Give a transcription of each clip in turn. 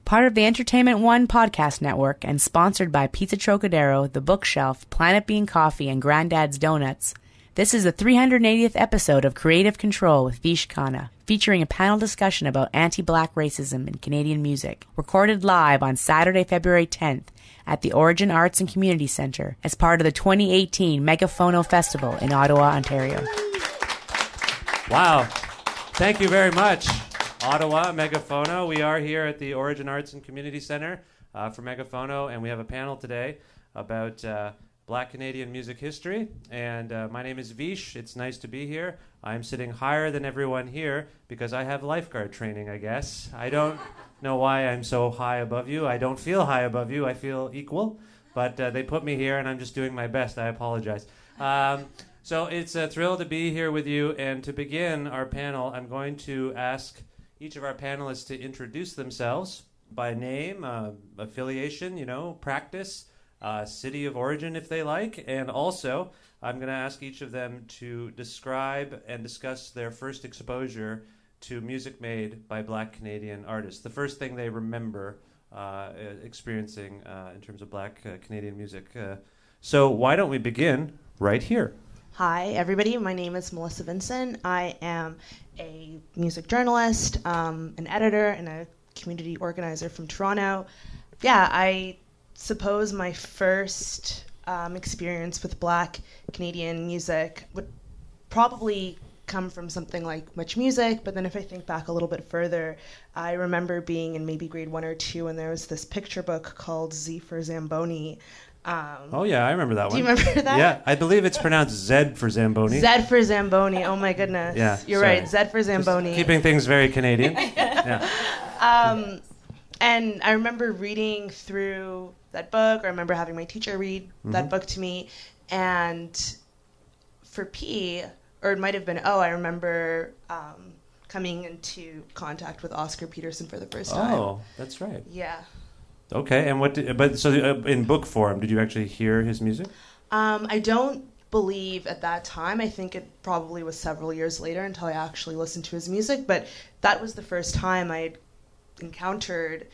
Part of the Entertainment One podcast network and sponsored by Pizza Trocadero, The Bookshelf, Planet Bean Coffee, and Granddad's Donuts, this is the 380th episode of Creative Control with Vish Khanna, featuring a panel discussion about anti-black racism in Canadian music, recorded live on Saturday, February 10th at the Origin Arts and Community Centre as part of the 2018 MEGAPHONO Festival in Ottawa, Ontario. Wow. Thank you very much, Ottawa, MEGAPHONO. We are here at the Origin Arts and Community Centre for MEGAPHONO, and we have a panel today about Black Canadian music history. And my name is Vish. It's nice to be here. I'm sitting higher than everyone here because I have lifeguard training, I guess. I don't know why I'm so high above you. I don't feel high above you. I feel equal. But they put me here, and I'm just doing my best. I apologize. So it's a thrill to be here with you. And to begin our panel, I'm going to ask each of our panelists to introduce themselves by name, affiliation, practice, city of origin if they like. And also, I'm going to ask each of them to describe and discuss their first exposure to music made by Black Canadian artists. The first thing they remember experiencing in terms of Black Canadian music. So why don't we begin right here? Hi, everybody. My name is Melissa Vincent. I am a music journalist, an editor, and a community organizer from Toronto. Yeah, I suppose my first experience with Black Canadian music would probably come from something like Much Music, but then if I think back a little bit further, I remember being in maybe grade 1 or 2, and there was this picture book called Z for Zamboni. Oh yeah, I remember that one. Do you remember that? Yeah, I believe it's pronounced Zed for Zamboni. Zed for Zamboni. Oh my goodness. Yeah, you're sorry. right. Zed for Zamboni. Just keeping things very Canadian. Yeah. And I remember reading through that book, or I remember having my teacher read that book to me. And for P, or it might have been O, I remember coming into contact with Oscar Peterson for the first time. Oh, that's right. Yeah. Okay, and in book form, did you actually hear his music? I don't believe at that time. I think it probably was several years later until I actually listened to his music, but that was the first time I had encountered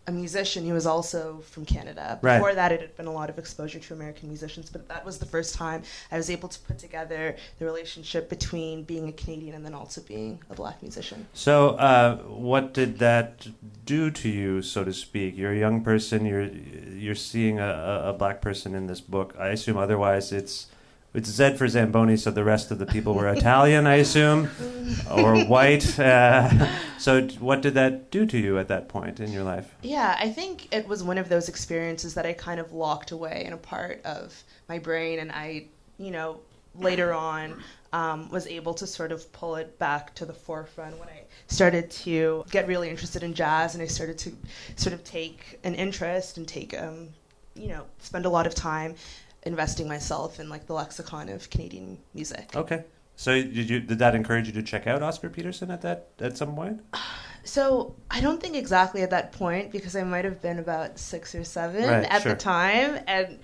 a musician who was also from Canada. Right. Before that, it had been a lot of exposure to American musicians, but that was the first time I was able to put together the relationship between being a Canadian and then also being a Black musician. So what did that do to you, so to speak? You're a young person, you're seeing a Black person in this book. I assume otherwise it's Zed for Zamboni, so the rest of the people were Italian, I assume, or white. So what did that do to you at that point in your life? Yeah, I think it was one of those experiences that I kind of locked away in a part of my brain, and I, later on was able to sort of pull it back to the forefront when I started to get really interested in jazz, and I started to sort of take an interest and spend a lot of time investing myself in the lexicon of Canadian music. Okay. So did that encourage you to check out Oscar Peterson at some point? So I don't think exactly at that point, because I might have been about 6 or 7 the time, and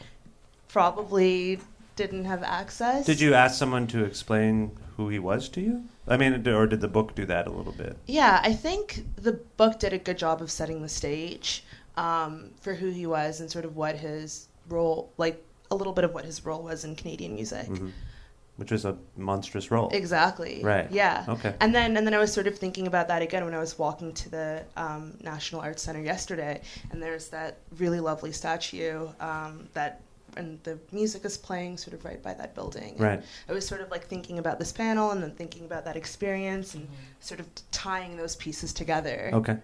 probably didn't have access. Did you ask someone to explain who he was to you? I mean, or did the book do that a little bit? Yeah, I think the book did a good job of setting the stage for who he was and sort of what his role, a little bit of what his role was in Canadian music. Mm-hmm. Which was a monstrous role. Exactly. Right. Yeah. Okay. And then I was sort of thinking about that again when I was walking to the National Arts Centre yesterday, and there's that really lovely statue and the music is playing sort of right by that building. And right. I was sort of thinking about this panel and then thinking about that experience and sort of tying those pieces together. Okay.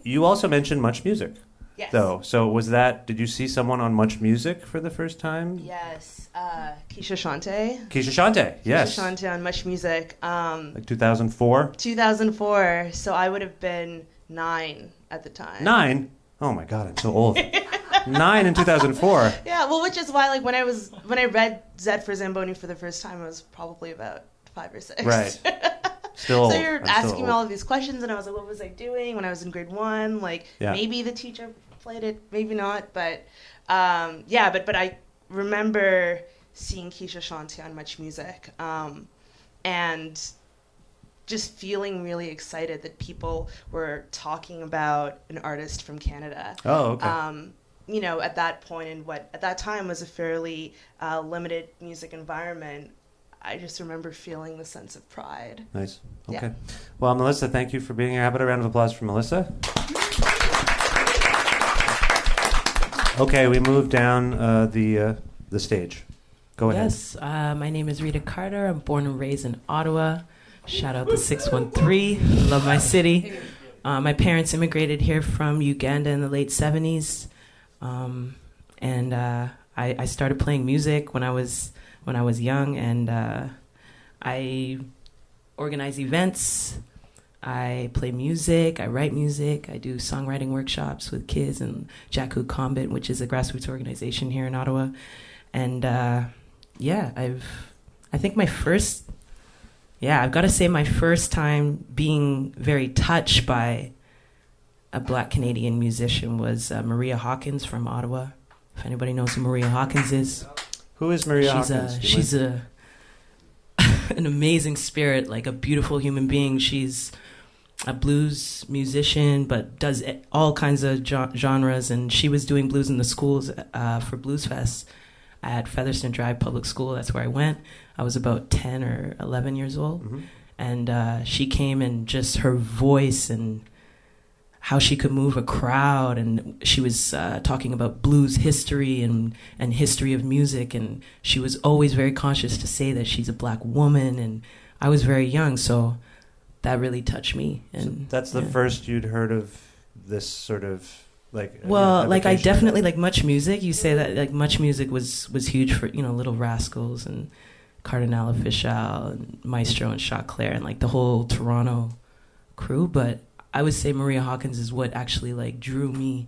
You also mentioned Much Music. Yes. Though, so did you see someone on Much Music for the first time? Yes. Keisha Shante. Yes. Keisha Shante on Much Music. 2004? 2004. So I would have been 9 at the time. 9? Oh my God, I'm so old. 9 in 2004. Yeah, well, which is why when I read Zed for Zamboni for the first time, I was probably about 5 or 6. Right. Still so you're asking me all of these questions, and I was like, what was I doing when I was in grade 1? Maybe the teacher played it, maybe not, but but I remember seeing Keisha Shante on Much Music, and just feeling really excited that people were talking about an artist from Canada. Oh, okay. You know, at that point in what at that time was a fairly limited music environment, I just remember feeling the sense of pride. Nice. Okay. Yeah. Well, Melissa, thank you for being here. How about a round of applause for Melissa? Okay, we move down the stage. Go ahead. Yes, my name is Rita Carter. I'm born and raised in Ottawa. Shout out to 613. Love my city. My parents immigrated here from Uganda in the late 70s. And I started playing music when I was young, and I organize events. I play music. I write music. I do songwriting workshops with kids and Jaku Combat, which is a grassroots organization here in Ottawa. And I've got to say my first time being very touched by a Black Canadian musician was Maria Hawkins from Ottawa. If anybody knows who Maria Hawkins is. Who is Maria Hawkins? She's an amazing spirit, like a beautiful human being. She's a blues musician, but does all kinds of genres. And she was doing blues in the schools for Blues Fest at Featherston Drive Public School. That's where I went. I was about 10 or 11 years old. Mm-hmm. And she came, and just her voice and how she could move a crowd, and she was talking about blues history and history of music, and she was always very conscious to say that she's a Black woman, and I was very young, so that really touched me. And so that's the first you'd heard of this sort of like. Well, like I definitely like Much Music. You say that like Much Music was huge for Little Rascals and Cardinal Official and Maestro and Shot Claire and like the whole Toronto crew, but I would say Maria Hawkins is what actually like drew me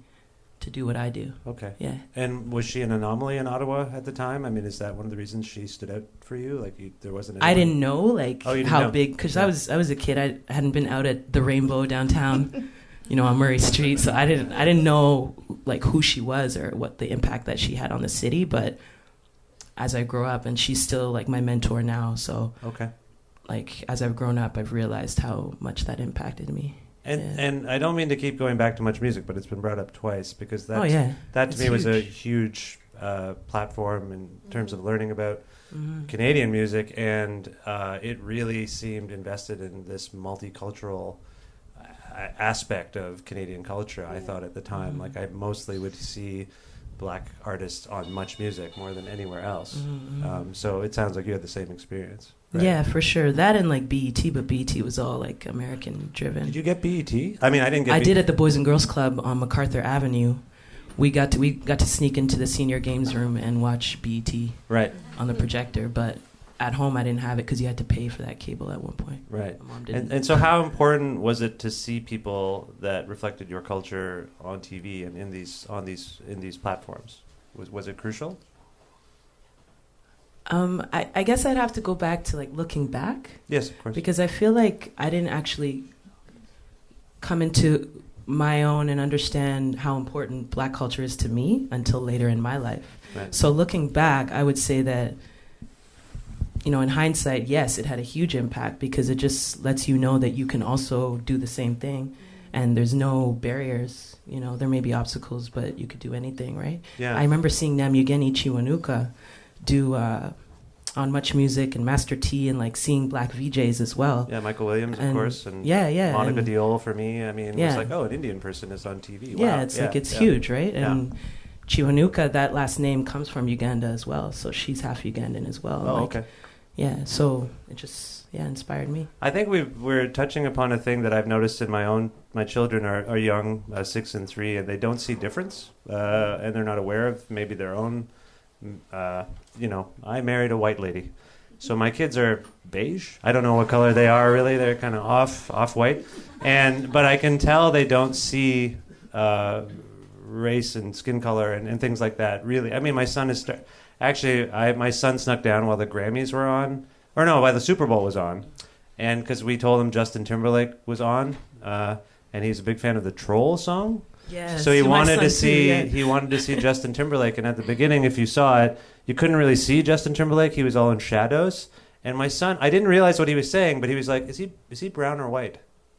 to do what I do. Okay. Yeah. And was she an anomaly in Ottawa at the time? I mean, is that one of the reasons she stood out for you? Like there wasn't. I didn't know like how big, because I was a kid. I hadn't been out at the Rainbow downtown, on Murray Street, so I didn't know like who she was or what the impact that she had on the city. But as I grow up, and she's still like my mentor now, so okay. Like as I've grown up, I've realized how much that impacted me. And I don't mean to keep going back to Much Music, but it's been brought up twice because that to me was a huge platform in terms of learning about Canadian music, and it really seemed invested in this multicultural aspect of Canadian culture. I thought at the time, like I mostly would see Black artists on Much Music more than anywhere else. So it sounds like you had the same experience. Right? Yeah, for sure. That and like BET, but BET was all like American driven. Did you get BET? I mean, I didn't get. I did at the Boys and Girls Club on MacArthur Avenue. We got to sneak into the senior games room and watch BET right on the projector, but at home I didn't have it because you had to pay for that cable at one point. Right. My mom didn't. And so how important was it to see people that reflected your culture on TV and in these platforms? Was it crucial? I guess I'd have to go back to like looking back. Yes, of course. Because I feel like I didn't actually come into my own and understand how important Black culture is to me until later in my life. Right. So looking back, I would say that, in hindsight, yes, it had a huge impact because it just lets you know that you can also do the same thing and there's no barriers. There may be obstacles, but you could do anything, right? Yeah. I remember seeing Namugeni Chiwanuka do on Much Music and Master T and like seeing Black VJs as well. Yeah, Michael Williams, of course. And yeah. Monica Diol for me. I mean, it's like, an Indian person is on TV. Wow. Yeah, it's huge, right? And Chiwanuka, that last name comes from Uganda as well, so she's half Ugandan as well. Oh, okay. Yeah, so it just inspired me. I think we're touching upon a thing that I've noticed in my children are young, 6 and 3, and they don't see difference, and they're not aware of maybe their own. I married a white lady, so my kids are beige. I don't know what color they are really. They're kind of off white, but I can tell they don't see race and skin color and things like that. Really, I mean, my son is my son snuck down while the Grammys were on, while the Super Bowl was on, and because we told him Justin Timberlake was on, and he's a big fan of the Troll song. Yes, so he wanted to see Justin Timberlake, and at the beginning, if you saw it, you couldn't really see Justin Timberlake. He was all in shadows, And my son, I didn't realize what he was saying, but he was like, is he brown or white?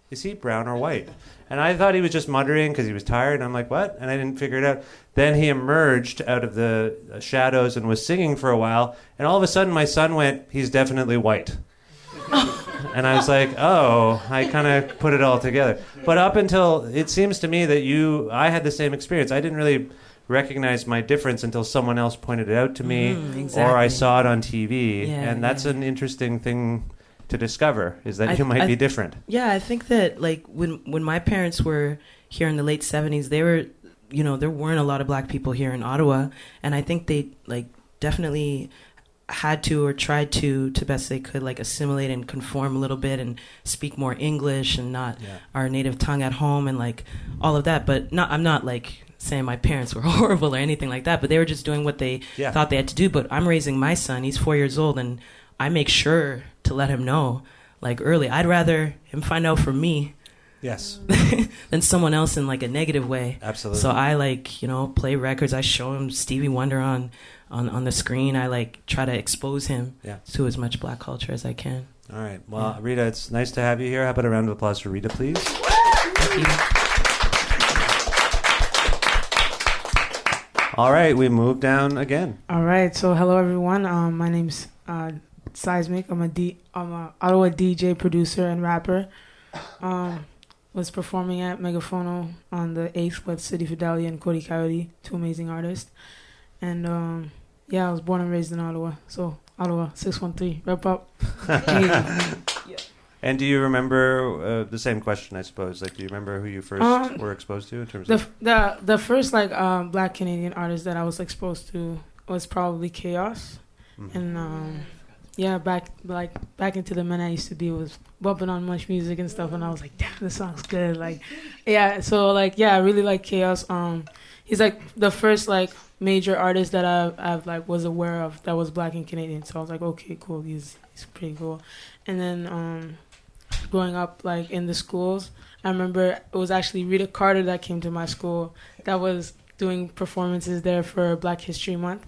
Is he brown or white? And I thought he was just muttering because he was tired. And I'm like, what? And I didn't figure it out. Then he emerged out of the shadows and was singing for a while. And all of a sudden, my son went, he's definitely white. And I was like, oh, I kind of put it all together. But up until, it seems to me that I had the same experience. I didn't really recognize my difference until someone else pointed it out to me, exactly. or I saw it on TV. Yeah, and that's an interesting thing to discover, is that you might be different. Yeah, I think that like when my parents were here in the late 70s, they were, there weren't a lot of black people here in Ottawa, and I think they like definitely had to or tried to best they could like assimilate and conform a little bit and speak more English and not our native tongue at home and like all of that. But I'm not like saying my parents were horrible or anything like that, but they were just doing what they thought they had to do. But I'm raising my son, he's 4 years old, and I make sure to let him know like early. I'd rather him find out from me than someone else in like a negative way. Absolutely. So I like, play records. I show him Stevie Wonder on the screen. I like try to expose him to as much black culture as I can. All right. Well, Rita, it's nice to have you here. How about a round of applause for Rita, please? Thank you. All right, we move down again. All right, so hello everyone. My name's Seismic. I'm a Ottawa DJ, producer, and rapper. Was performing at Megaphono on the 8th with City Fidelity and Cody Coyote, two amazing artists. And I was born and raised in Ottawa. So Ottawa 613, rep up. And do you remember the same question, I suppose? Like, do you remember who you first were exposed to in terms of the first like Black Canadian artist that I was exposed to was probably Chaos, and back into the men I used to be was bumping on Much Music and stuff, and I was like, damn, this song's good. Like, I really like Chaos. He's like the first like major artist that I've like was aware of that was Black and Canadian. So I was like, okay, cool. He's pretty cool. And then growing up like in the schools, I remember it was actually Rita Carter that came to my school that was doing performances there for Black History Month.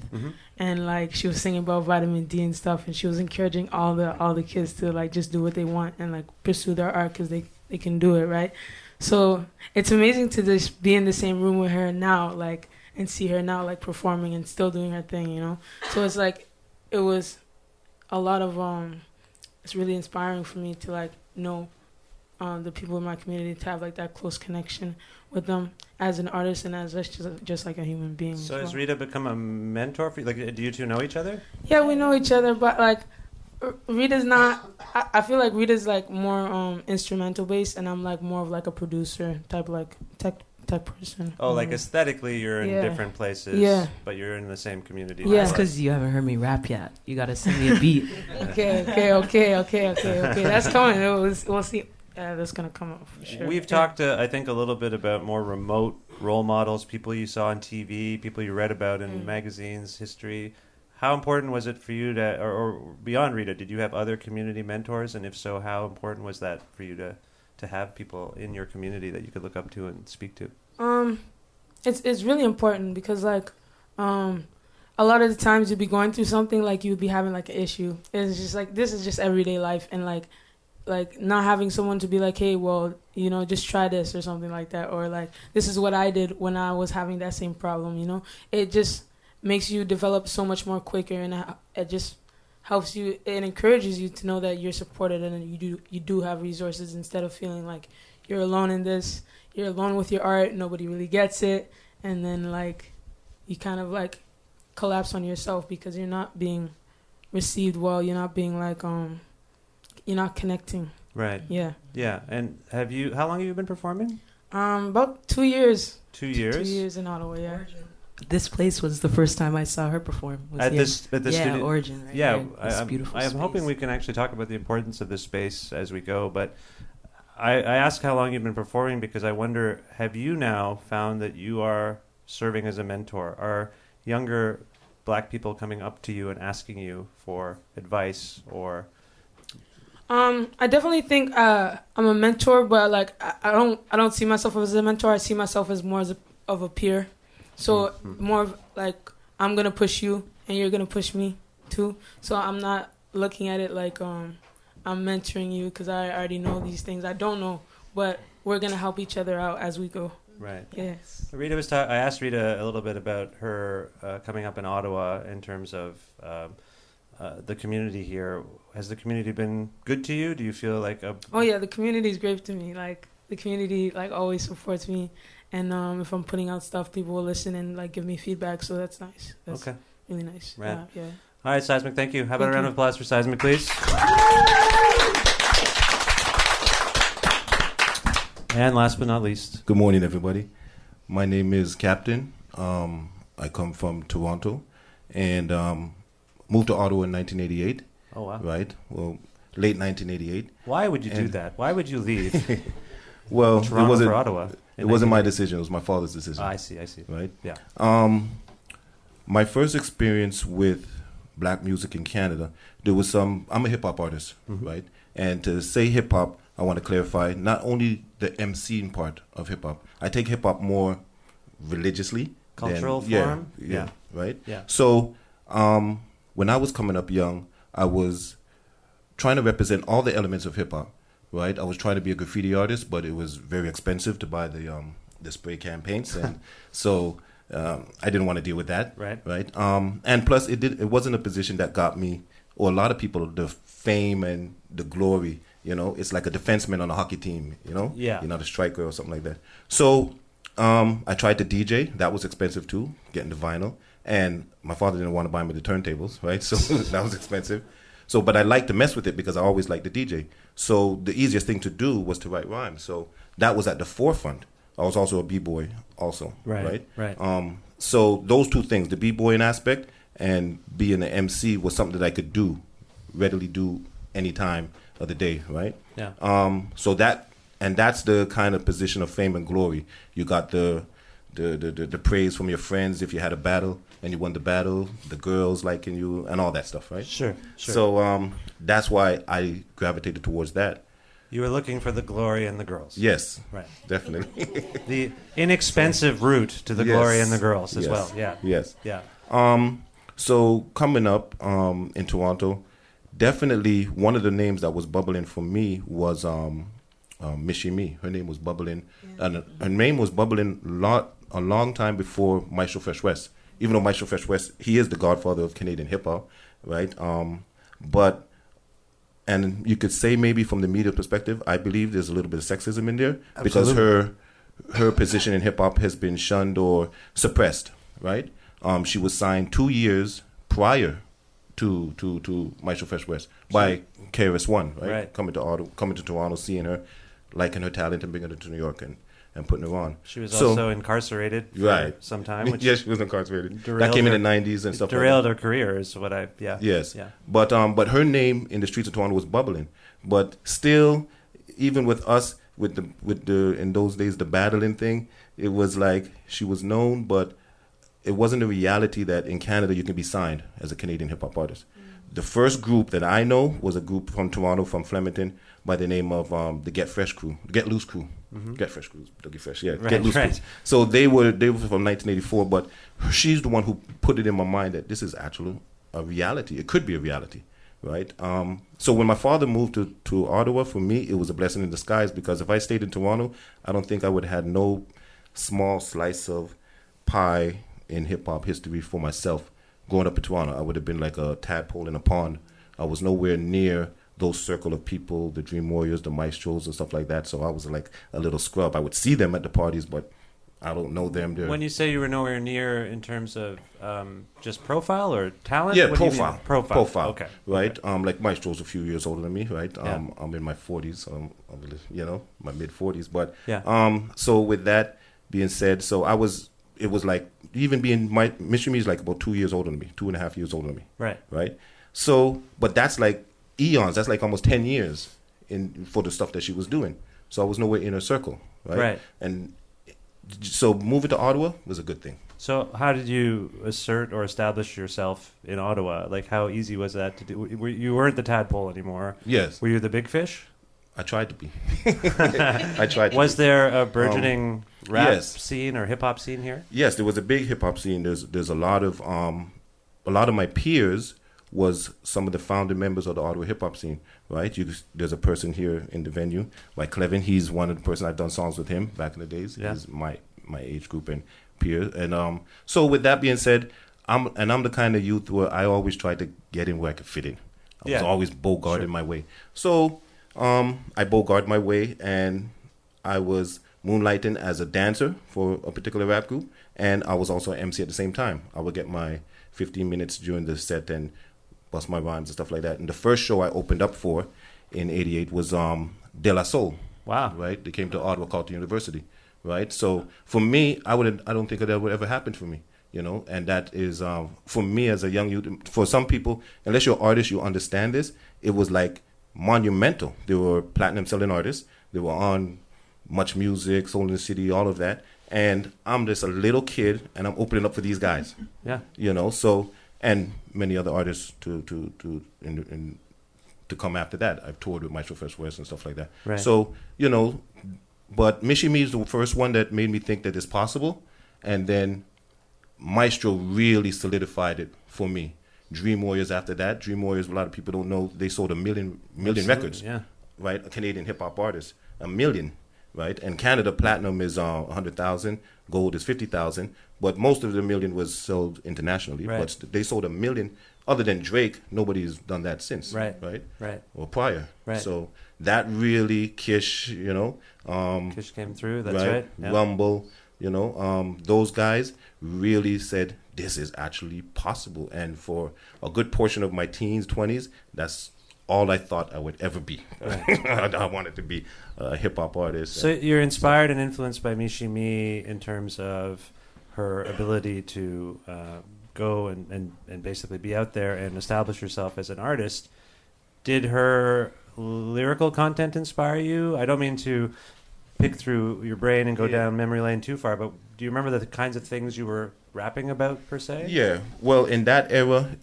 And like she was singing about vitamin D and stuff, and she was encouraging all the kids to like just do what they want and like pursue their art because they can do it, right? So it's amazing to just be in the same room with her now, like, and see her now like performing and still doing her thing, So it's like it was a lot of it's really inspiring for me to like know the people in my community, to have like that close connection with them as an artist and as just like a human being. So has Rita become a mentor for you? Like, do you two know each other? Yeah, we know each other, but like Rita's not. I feel like Rita's like more instrumental based, and I'm like more of like a producer type, like tech person. Oh, like aesthetically, you're in different places, but you're in the same community. Yeah, that's because you haven't heard me rap yet. You gotta send me a beat. Okay. That's coming. We'll see. That's gonna come up for sure. We've talked, I think, a little bit about more remote role models, people you saw on TV, people you read about in magazines, history. How important was it for you to, or beyond Rita, did you have other community mentors? And if so, how important was that for you to have people in your community that you could look up to and speak to? It's really important because like a lot of the times you'd be going through something, like you'd be having like an issue. It's just like this is just everyday life, and like not having someone to be like, hey, well, just try this or something like that, or like this is what I did when I was having that same problem. It just makes you develop so much more quicker, and it just helps you. It encourages you to know that you're supported and you do have resources, instead of feeling like you're alone in this. You're alone with your art. Nobody really gets it, and then like you kind of like collapse on yourself because you're not being received well. You're not being like you're not connecting. Right. Yeah. Yeah. And how long have you been performing? About 2 years. 2 years? 2 years in Ottawa, yeah. This place was the first time I saw her perform. At this studio? Origin. Right yeah, here. Beautiful I'm space. hoping we can actually talk about the importance of this space as we go. But I ask how long you've been performing because I wonder, have you now found that you are serving as a mentor? Are younger Black people coming up to you and asking you for advice or... I definitely think I'm a mentor, but like I don't see myself as a mentor. I see myself as more of a peer. So more of like I'm gonna push you and you're gonna push me too. So I'm not looking at it like I'm mentoring you because I already know these things. I don't know, but we're gonna help each other out as we go. Right. Yes. Rita was. I asked Rita a little bit about her coming up in Ottawa in terms of the community here. Has the community been good to you? Do you feel like Oh yeah, the community is great to me. Like the community like always supports me, and if I'm putting out stuff, people will listen and like give me feedback. So that's nice. That's okay? Really nice. Right. Yeah. All right, Seismic. Thank you. How about Thank a round you. of applause for Seismic, please? And last but not least, good morning, everybody. My name is Captain. I come from Toronto and moved to Ottawa in 1988. Oh, wow. Right? Well, late 1988. Why would you do that? Why would you leave Well, Toronto for Ottawa? It wasn't my decision. It was my father's decision. I see. Right? Yeah. My first experience with black music in Canada, there was I'm a hip-hop artist, right? And to say hip-hop, I want to clarify not only the MCing part of hip-hop. I take hip-hop more religiously. Cultural form? Yeah, right? Yeah. So when I was coming up young, I was trying to represent all the elements of hip-hop, right? I was trying to be a graffiti artist, but it was very expensive to buy the spray can paints. And so I didn't want to deal with that. Right. And plus, it wasn't a position that got me, or a lot of people, the fame and the glory. You know, it's like a defenseman on a hockey team. You know, Yeah. You're not a striker or something like that. So I tried to DJ. That was expensive too, getting the vinyl. And my father didn't want to buy me the turntables, right? So that was expensive. So, but I liked to mess with it because I always liked to DJ. So the easiest thing to do was to write rhymes. So that was at the forefront. I was also a b-boy also, right? So those two things, the b-boying aspect and being an MC, was something that I could readily do any time of the day, right? Yeah. So that's the kind of position of fame and glory. You got the praise from your friends if you had a battle and you won the battle, the girls liking you and all that stuff, right? Sure. So that's why I gravitated towards that. You were looking for the glory and the girls. Yes. Right. Definitely. The inexpensive route to the glory and the girls as well. Yeah. Yes. Yeah. So coming up in Toronto, definitely one of the names that was bubbling for me was Michie Me. Her name was bubbling, and her name was bubbling a long time before Maestro Fresh West. Even though Maestro Fresh West, he is the godfather of Canadian hip hop, right? And you could say maybe from the media perspective, I believe there's a little bit of sexism in there. Absolutely. Because her position in hip hop has been shunned or suppressed, right? She was signed 2 years prior to Maestro Fresh West by KRS-One, right? Coming to Toronto, seeing her, liking her talent, and bringing her to New York and putting her on. She was also incarcerated for some time. Which yes, she was incarcerated. That came in the 90s and stuff. Derailed like that. her career is what Yes. Yeah. But her name in the streets of Toronto was bubbling. But still, even with us, with the in those days the battling thing, it was like she was known, but it wasn't a reality that in Canada you can be signed as a Canadian hip hop artist. The first group that I know was a group from Toronto, from Flemington, by the name of the Get Fresh Crew, Get Loose Crew. Get Fresh Crew, Get Fresh, yeah, Get Loose Crew. So they were from 1984, but she's the one who put it in my mind that this is actually a reality. It could be a reality, right? So when my father moved to Ottawa, for me, it was a blessing in disguise, because if I stayed in Toronto, I don't think I would have had no small slice of pie in hip-hop history for myself. Growing up in Toronto, I would have been like a tadpole in a pond. I was nowhere near those circle of people, the Dream Warriors, the Maestros, and stuff like that. So I was like a little scrub. I would see them at the parties, but I don't know them. When you say you were nowhere near in terms of just profile or talent? Yeah, what profile. Profile. Okay. Right? Okay. Like Maestro's a few years older than me, right? Yeah. I'm in my 40s, my mid-40s. But yeah. So with that being said, it was like, even being Michie Me is like about 2 years older than me, 2.5 years older than me. Right. So, but that's like eons. That's like almost 10 years for the stuff that she was doing. So I was nowhere in her circle. Right. And so moving to Ottawa was a good thing. So how did you assert or establish yourself in Ottawa? Like, how easy was that to do? You weren't the tadpole anymore. Yes. Were you the big fish? I tried to be. I tried to Was be. there a burgeoning rap yes. scene or hip-hop scene here? Yes, there was a big hip-hop scene. There's a lot of my peers was some of the founding members of the Ottawa hip hop scene, right? There's a person here in the venue, like Clevin. He's one of the person I've done songs with him back in the days. Yeah. He's my age group and peer. And so with that being said, I'm the kind of youth where I always try to get in where I could fit in. I was always bogarting my way. So I bogarted my way, and I was moonlighting as a dancer for a particular rap group, and I was also an MC at the same time. I would get my 15 minutes during the set and bust my rhymes and stuff like that. And the first show I opened up for in '88 was De La Soul. Wow. Right? They came to Ottawa Culture University. Right? So for me, I don't think that would ever happen for me. You know, and that is for me as a young youth. For some people, unless you're an artist, you understand this. It was like monumental. They were platinum selling artists. They were on Much Music, Soul in the City, all of that. And I'm just a little kid, and I'm opening up for these guys. Yeah. You know, so, and many other artists to come after that. I've toured with Maestro Fresh West and stuff like that. Right. So, you know, but Mishi Me is the first one that made me think that it's possible. And then Maestro really solidified it for me. Dream Warriors after that. Dream Warriors, a lot of people don't know, they sold a million records. Yeah. Right? A Canadian hip-hop artist. 1 million. Right? And Canada, platinum is 100,000. Gold is 50,000. But most of the million was sold internationally. Right. But they sold 1 million. Other than Drake, nobody's done that since. Right. Right? Right. Or prior. Right. So that really, Kish, you know. Kish came through, that's right. Yeah. Rumble, you know, those guys really said this is actually possible. And for a good portion of my teens, 20s, that's all I thought I would ever be. Right. I wanted to be a hip-hop artist. So you're inspired and influenced by Mishi Me in terms of her ability to go and basically be out there and establish herself as an artist. Did her lyrical content inspire you? I don't mean to pick through your brain and go down memory lane too far, but do you remember the kinds of things you were rapping about per se? Yeah. Well, in that era,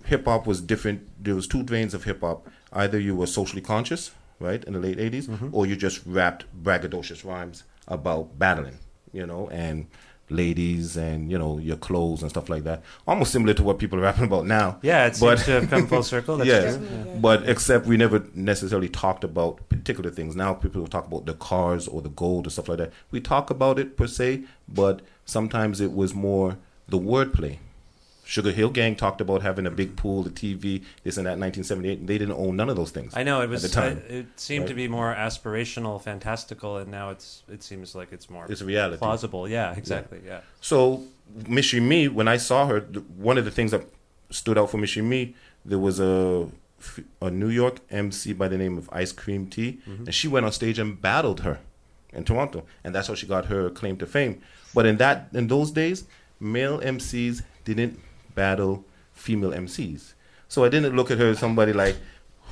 hip-hop was different. There was two veins of hip-hop. Either you were socially conscious, right, in the late 80s, or you just rapped braggadocious rhymes about battling, you know, and ladies and, you know, your clothes and stuff like that. Almost similar to what people are rapping about now. Yeah, it seems to have come full circle. That's true. Yeah. But except we never necessarily talked about particular things. Now people talk about the cars or the gold or stuff like that. We talk about it per se, but sometimes it was more the wordplay. Sugar Hill Gang talked about having a big pool, the TV, this and that in 1978. They didn't own none of those things. I know it was. At the time, it seemed to be more aspirational, fantastical, and now it seems like it's more. It's a reality. Plausible. Yeah, exactly. Yeah. So Mishi Me, when I saw her, one of the things that stood out for Mishi Me, there was a New York MC by the name of Ice Cream Tea, and she went on stage and battled her in Toronto, and that's how she got her claim to fame. But in those days, male MCs didn't battle female MCs. So I didn't look at her as somebody like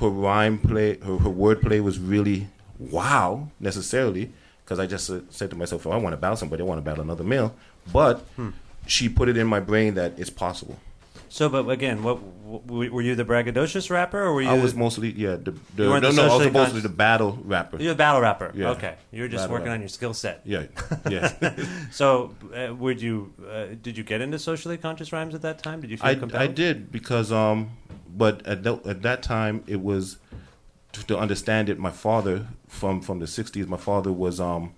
her rhyme play, her word play was really wow necessarily, because I just said to myself, oh, I want to battle somebody, I want to battle another male. But she put it in my brain that it's possible. So, but again, what were you the braggadocious rapper, or were you? I was mostly I was socially mostly the battle rapper. You're a battle rapper. Yeah. Okay, you were just Battle working rapper. on your skill set. Yeah, yeah. So, did you get into socially conscious rhymes at that time? Did you feel compelled? I did because but at that time it was to understand it. My father from the '60s. My father was a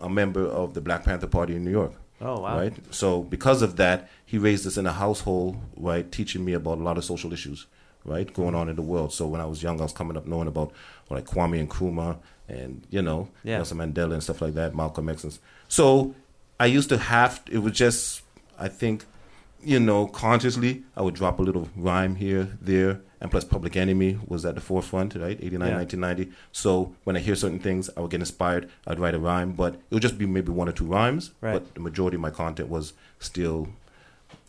member of the Black Panther Party in New York. Oh, wow. Right. So because of that, he raised us in a household, right, teaching me about a lot of social issues, right, going on in the world. So when I was young, I was coming up knowing about like Kwame Nkrumah and Nelson Mandela and stuff like that, Malcolm X. So I used to it was just, I think, consciously, I would drop a little rhyme here, there, and plus Public Enemy was at the forefront, right, 89, 1990. So when I hear certain things, I would get inspired. I'd write a rhyme, but it would just be maybe one or two rhymes. Right. But the majority of my content was still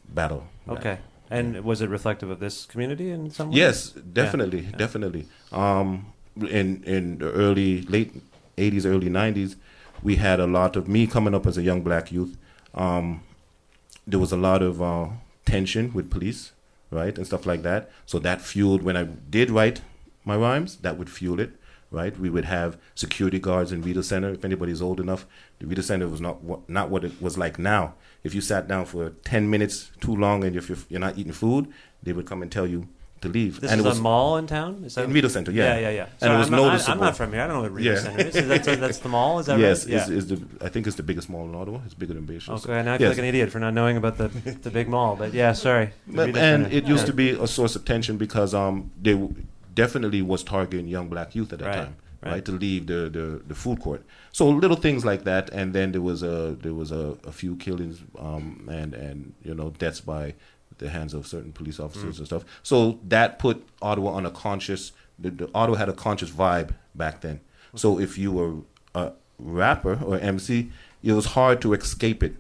battle. Okay. Rap. And was it reflective of this community in some way? Yes, definitely, definitely. In the late 80s, early 90s, we had a lot of me coming up as a young black youth. There was a lot of tension with police, right, and stuff like that. So that fueled, when I did write my rhymes, that would fuel it. right? We would have security guards in Rita Center. If anybody's old enough, the Rita Center was not what it was like now. If you sat down for 10 minutes too long and if you're not eating food, they would come and tell you to leave. This and is it was a mall in town? Is that in Rita Center, yeah. Yeah. And it was noticeable. I'm not from here. I don't know what Rita Yeah. Center is. That's the mall? Is that yes, right? Yes, I think it's the biggest mall in Ottawa. It's bigger than Bayshore. Okay, now I feel like an idiot for not knowing about the big mall. But yeah, sorry. And it used to be a source of tension because they definitely was targeting young black youth at that time, right? To leave the food court. So little things like that, and then there was a few killings and deaths by the hands of certain police officers and stuff. So that put Ottawa on a conscious. The Ottawa had a conscious vibe back then. So if you were a rapper or MC, it was hard to escape it.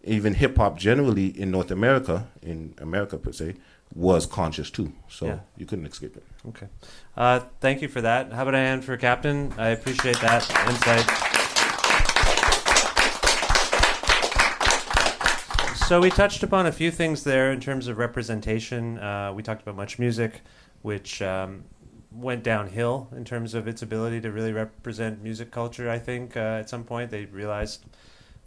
Even hip hop generally in North America, in America per se, was conscious too. So you couldn't escape it. Okay. Thank you for that. How about a hand for Captain? I appreciate that insight. So we touched upon a few things there in terms of representation. We talked about Much Music, which went downhill in terms of its ability to really represent music culture, I think. At some point they realized,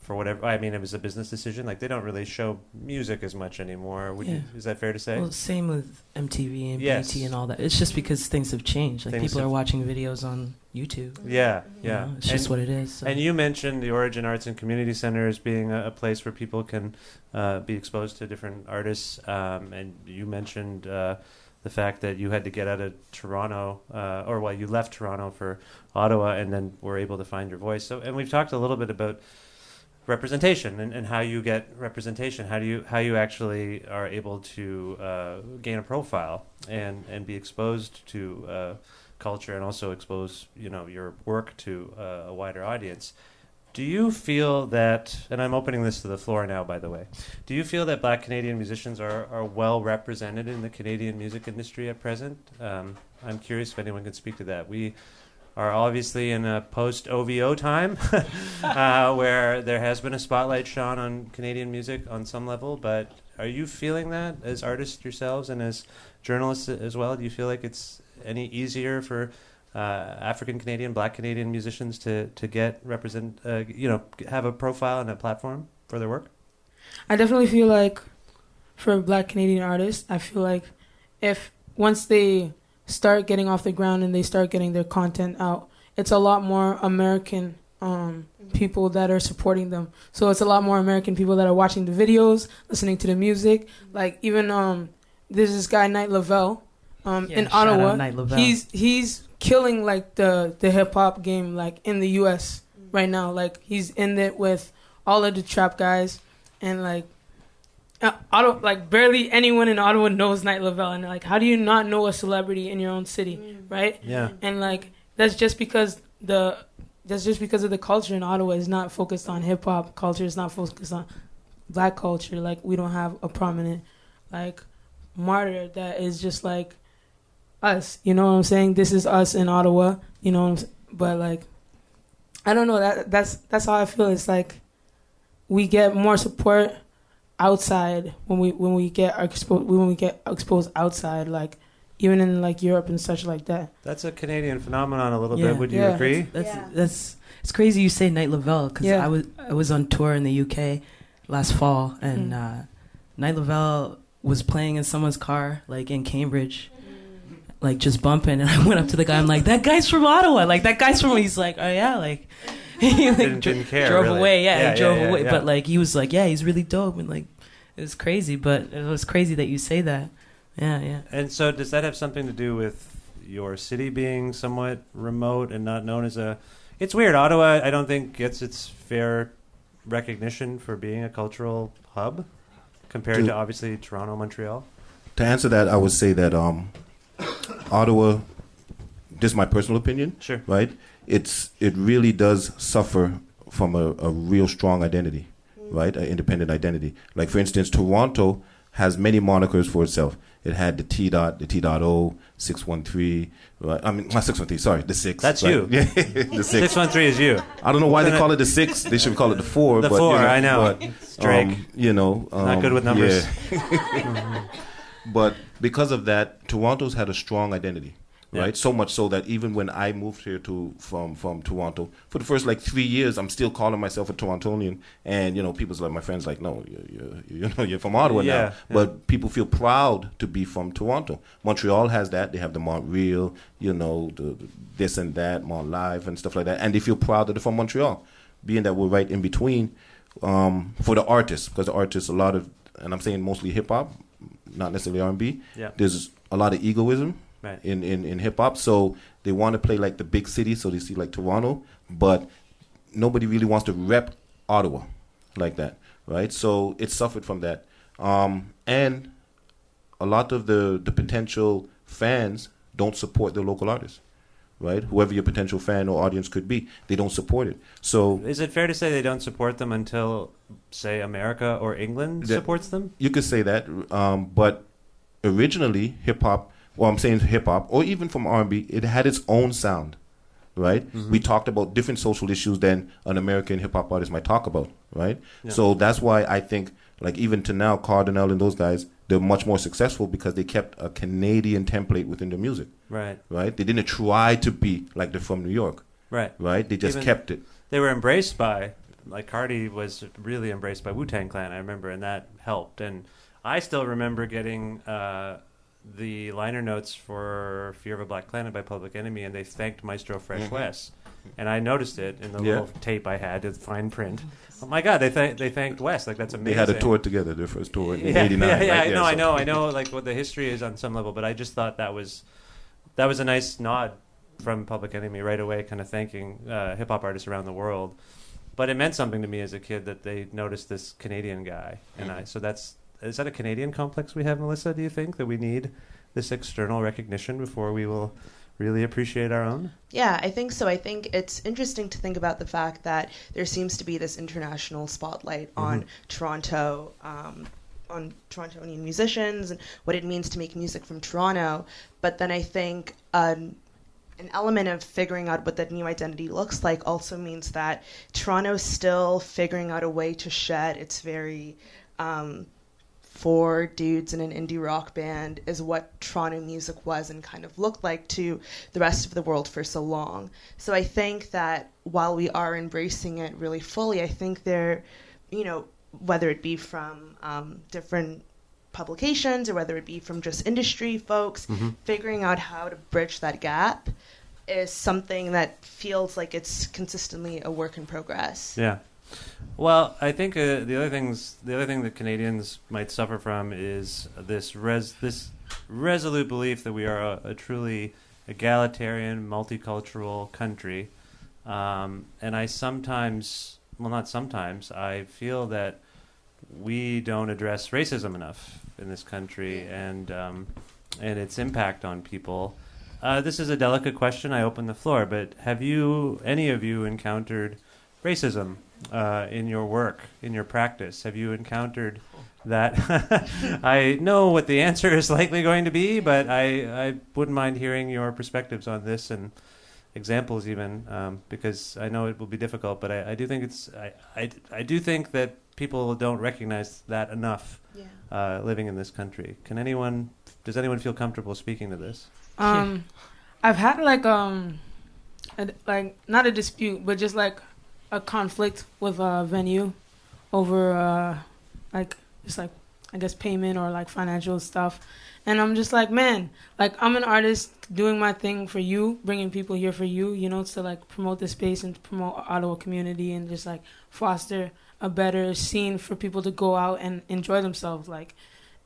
for whatever, I mean, it was a business decision. Like, they don't really show music as much anymore. Is that fair to say? Well, same with MTV and BET and all that. It's just because things have changed. Like, people are watching videos on YouTube. Yeah. It's just what it is. So. And you mentioned the Origin Arts and Community Center as being a place where people can be exposed to different artists. And you mentioned the fact that you had to get out of Toronto, you left Toronto for Ottawa and then were able to find your voice. So, and we've talked a little bit about representation and how you get representation. How you actually are able to gain a profile and be exposed to culture and also expose your work to a wider audience. Do you feel that, and I'm opening this to the floor now, by the way, do you feel that Black Canadian musicians are well represented in the Canadian music industry at present? I'm curious if anyone can speak to that. We are obviously in a post-OVO time where there has been a spotlight shone on Canadian music on some level, but are you feeling that as artists yourselves and as journalists as well? Do you feel like it's any easier for African Canadian, Black Canadian musicians to get have a profile and a platform for their work? I definitely feel like for Black Canadian artists, I feel like if once they start getting off the ground and they start getting their content out, it's a lot more American people that are supporting them. So it's a lot more American people that are watching the videos, listening to the music. Like even there's this guy Knight Lavelle in Ottawa. He's killing like the hip hop game like in the US right now. Like he's in it with all of the trap guys and like barely anyone in Ottawa knows Knight Lavelle, and like how do you not know a celebrity in your own city, right? Yeah. And like that's just because of the culture in Ottawa is not focused on hip hop culture, it's not focused on Black culture. Like we don't have a prominent like martyr that is just like us, you know what I'm saying? This is us in Ottawa, you know what I'm saying? But like I don't know, that's how I feel. It's like we get more support outside when we get exposed outside, like even in like Europe and such like that. That's a Canadian phenomenon a little bit. Would you agree? That's it's crazy you say Knight Lavelle because I was on tour in the UK last fall and Knight Lavelle was playing in someone's car like in Cambridge, like just bumping, and I went up to the guy. I'm like, that guy's from Ottawa. Like that guy's from. He's like, oh yeah, like. He like didn't care, drove really. away, he drove away. Yeah. But like he was like, yeah, he's really dope, and like it was crazy. But it was crazy that you say that. Yeah. And so, does that have something to do with your city being somewhat remote and not known as a? It's weird. Ottawa, I don't think gets its fair recognition for being a cultural hub compared to obviously Toronto, Montreal. To answer that, I would say that Ottawa. This is my personal opinion. Sure. Right. It really does suffer from a real strong identity, right? An independent identity. Like, for instance, Toronto has many monikers for itself. It had the T-Dot, the T.O, 613, right? I mean, not 613, sorry, the 6. That's right? you. Yeah, the 6. 613 is you. I don't know why they call it the 6. They should call it the 4. The but, 4, I know. But, it's Drake. Not good with numbers. Yeah. But because of that, Toronto's had a strong identity. right? So much so that even when I moved here from Toronto, for the first like 3 years, I'm still calling myself a Torontonian, and people's like, my friends like, no, you're from Ottawa now, but people feel proud to be from Toronto. Montreal has that; they have the Montreal, the this and that, Mont Live and stuff like that, and they feel proud that they're from Montreal, being that we're right in between. For the artists, because the artists, a lot of, and I'm saying mostly hip hop, not necessarily R&B. Yeah. There's a lot of egoism. Right. In hip hop, so they want to play like the big city, so they see like Toronto, but nobody really wants to rep Ottawa like that, right? So it suffered from that, and a lot of the potential fans don't support their local artists, right? Whoever your potential fan or audience could be, they don't support it. So is it fair to say they don't support them until, say, America or England supports them? You could say that, but originally hip hop. Well, I'm saying hip hop, or even from R&B, it had its own sound, right? Mm-hmm. We talked about different social issues than an American hip hop artist might talk about, right? Yeah. So that's why I think, like even to now, Cardinal and those guys, they're much more successful because they kept a Canadian template within their music, right? Right? They didn't try to be like they're from New York, right? They just kept it. They were embraced by, like Cardi was really embraced by Wu-Tang Clan, I remember, and that helped. And I still remember getting the liner notes for Fear of a Black Planet by Public Enemy, and they thanked Maestro Fresh Wes. And I noticed it in the little tape I had, the fine print. Oh my God, they thanked Wes. Like, that's amazing. They had a tour together, their first tour in '89. I know like what the history is on some level, but I just thought that was a nice nod from Public Enemy right away, kind of thanking hip hop artists around the world. But it meant something to me as a kid that they noticed this Canadian guy, and is that a Canadian complex we have, Melissa, do you think, that we need this external recognition before we will really appreciate our own? Yeah, I think so. I think it's interesting to think about the fact that there seems to be this international spotlight on Toronto, on Torontonian musicians and what it means to make music from Toronto. But then I think an element of figuring out what that new identity looks like also means that Toronto's still figuring out a way to shed its very... 4 dudes in an indie rock band is what Toronto music was and kind of looked like to the rest of the world for so long. So I think that while we are embracing it really fully, I think there, whether it be from different publications or whether it be from just industry folks, figuring out how to bridge that gap is something that feels like it's consistently a work in progress. Yeah. Well, I think the other thing that Canadians might suffer from is this resolute belief that we are a truly egalitarian, multicultural country, and I feel that we don't address racism enough in this country and its impact on people. This is a delicate question. I open the floor, but have any of you encountered racism in your work, in your practice? Have you encountered that? I know what the answer is likely going to be, but I wouldn't mind hearing your perspectives on this and examples even, because I know it will be difficult, but I do think I do think that people don't recognize that enough living in this country. Does anyone feel comfortable speaking to this? I've had not a dispute, but just like a conflict with a venue over I guess payment or like financial stuff, and I'm just like, man, like I'm an artist doing my thing for you, bringing people here for you, to like promote the space and promote Ottawa community and just like foster a better scene for people to go out and enjoy themselves, like,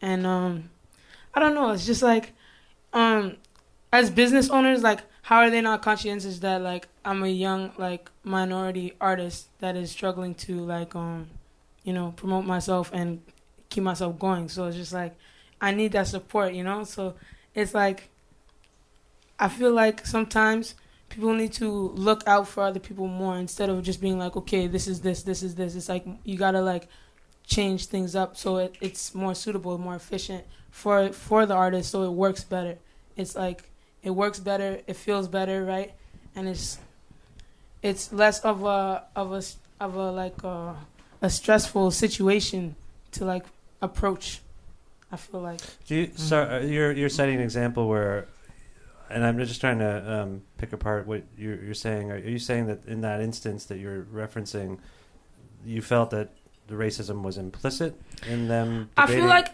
and I don't know, it's just like as business owners, like, how are they not conscientious that like I'm a young like minority artist that is struggling to like promote myself and keep myself going? So it's just like I need that support, So it's like I feel like sometimes people need to look out for other people more instead of just being like, okay, this is this. It's like you gotta like change things up so it's more suitable, more efficient for the artist, so it works better. It's like it works better, it feels better, right? And it's less of a stressful situation to like approach. I feel like. So you're citing an example where And I'm just trying to pick apart what you're saying. Are you saying that in that instance that you're referencing, you felt that the racism was implicit in them debating? I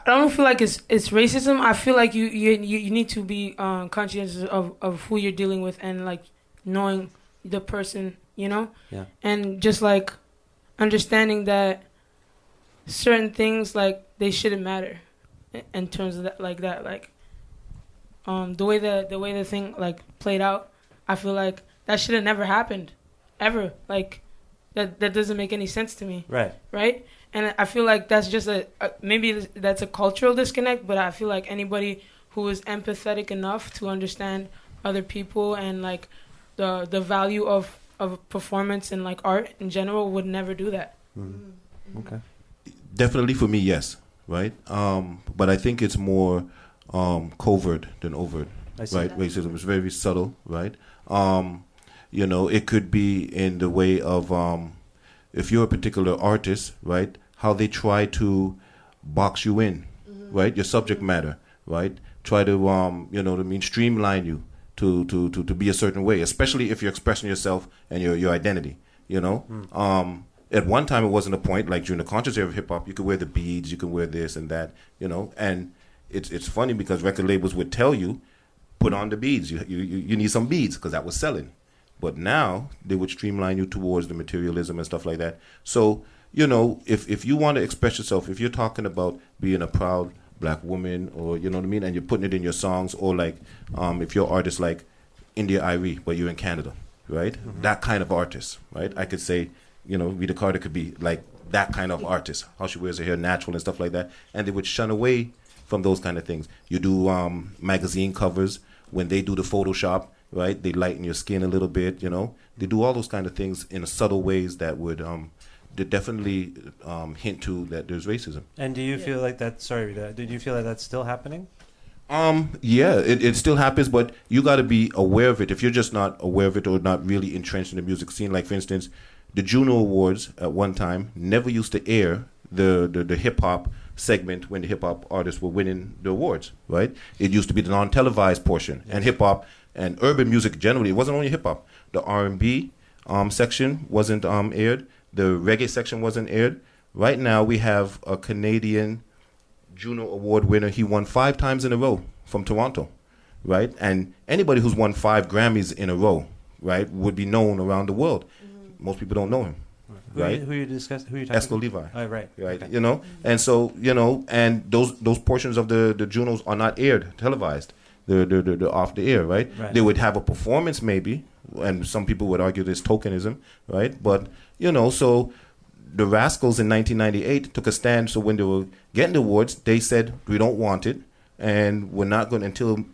don't feel like it's racism. I feel like you need to be conscientious of who you're dealing with and like knowing the person, you know? Yeah. And just like understanding that certain things like they shouldn't matter in terms of that, the way the thing like played out. I feel like that should have never happened, ever. Like that doesn't make any sense to me. Right. And I feel like that's just maybe that's a cultural disconnect. But I feel like anybody who is empathetic enough to understand other people and like the value of performance and like art in general would never do that. Mm-hmm. Okay. Definitely for me, yes. Right. But I think it's more covert than overt. Right. Racism is very subtle. Right. It could be in the way of if you're a particular artist, right, how they try to box you in, right, your subject matter, right, try to streamline you to be a certain way, especially if you're expressing yourself and your identity, At one time it wasn't a point, like during the conscious era of hip hop, you could wear the beads, you can wear this and that, and it's funny because record labels would tell you, put on the beads, you need some beads because that was selling. But now they would streamline you towards the materialism and stuff like that. So, if you want to express yourself, if you're talking about being a proud black woman or, you know what I mean, and you're putting it in your songs, or like if you're an artist like India Irie, but you're in Canada, right? Mm-hmm. That kind of artist, right? I could say, Rita Carter could be like that kind of artist, how she wears her hair natural and stuff like that. And they would shun away from those kind of things. You do magazine covers, when they do the Photoshop, right? They lighten your skin a little bit, They do all those kind of things in subtle ways that would definitely hint to that there's racism. And do you feel like that? Sorry, Rita. Did you feel like that's still happening? Yeah, it still happens, but you got to be aware of it. If you're just not aware of it or not really entrenched in the music scene, like for instance, the Juno Awards at one time never used to air the hip hop segment when the hip hop artists were winning the awards, right? It used to be the non-televised portion, and hip hop and urban music generally. It wasn't only hip hop. The R&B section wasn't aired. The reggae section wasn't aired. Right now we have a Canadian Juno Award winner. He won 5 times in a row from Toronto, right? And anybody who's won 5 Grammys in a row, right, would be known around the world. Mm-hmm. Most people don't know him. Right? Who you discussing? Who you talking Esco Levi. Oh, right. Okay. And so, and those portions of the Junos are not aired, televised. They're off the air, right? They would have a performance maybe, and some people would argue this tokenism, right? But, so the Rascals in 1998 took a stand. So when they were getting the awards, they said, we don't want it, and we're not going until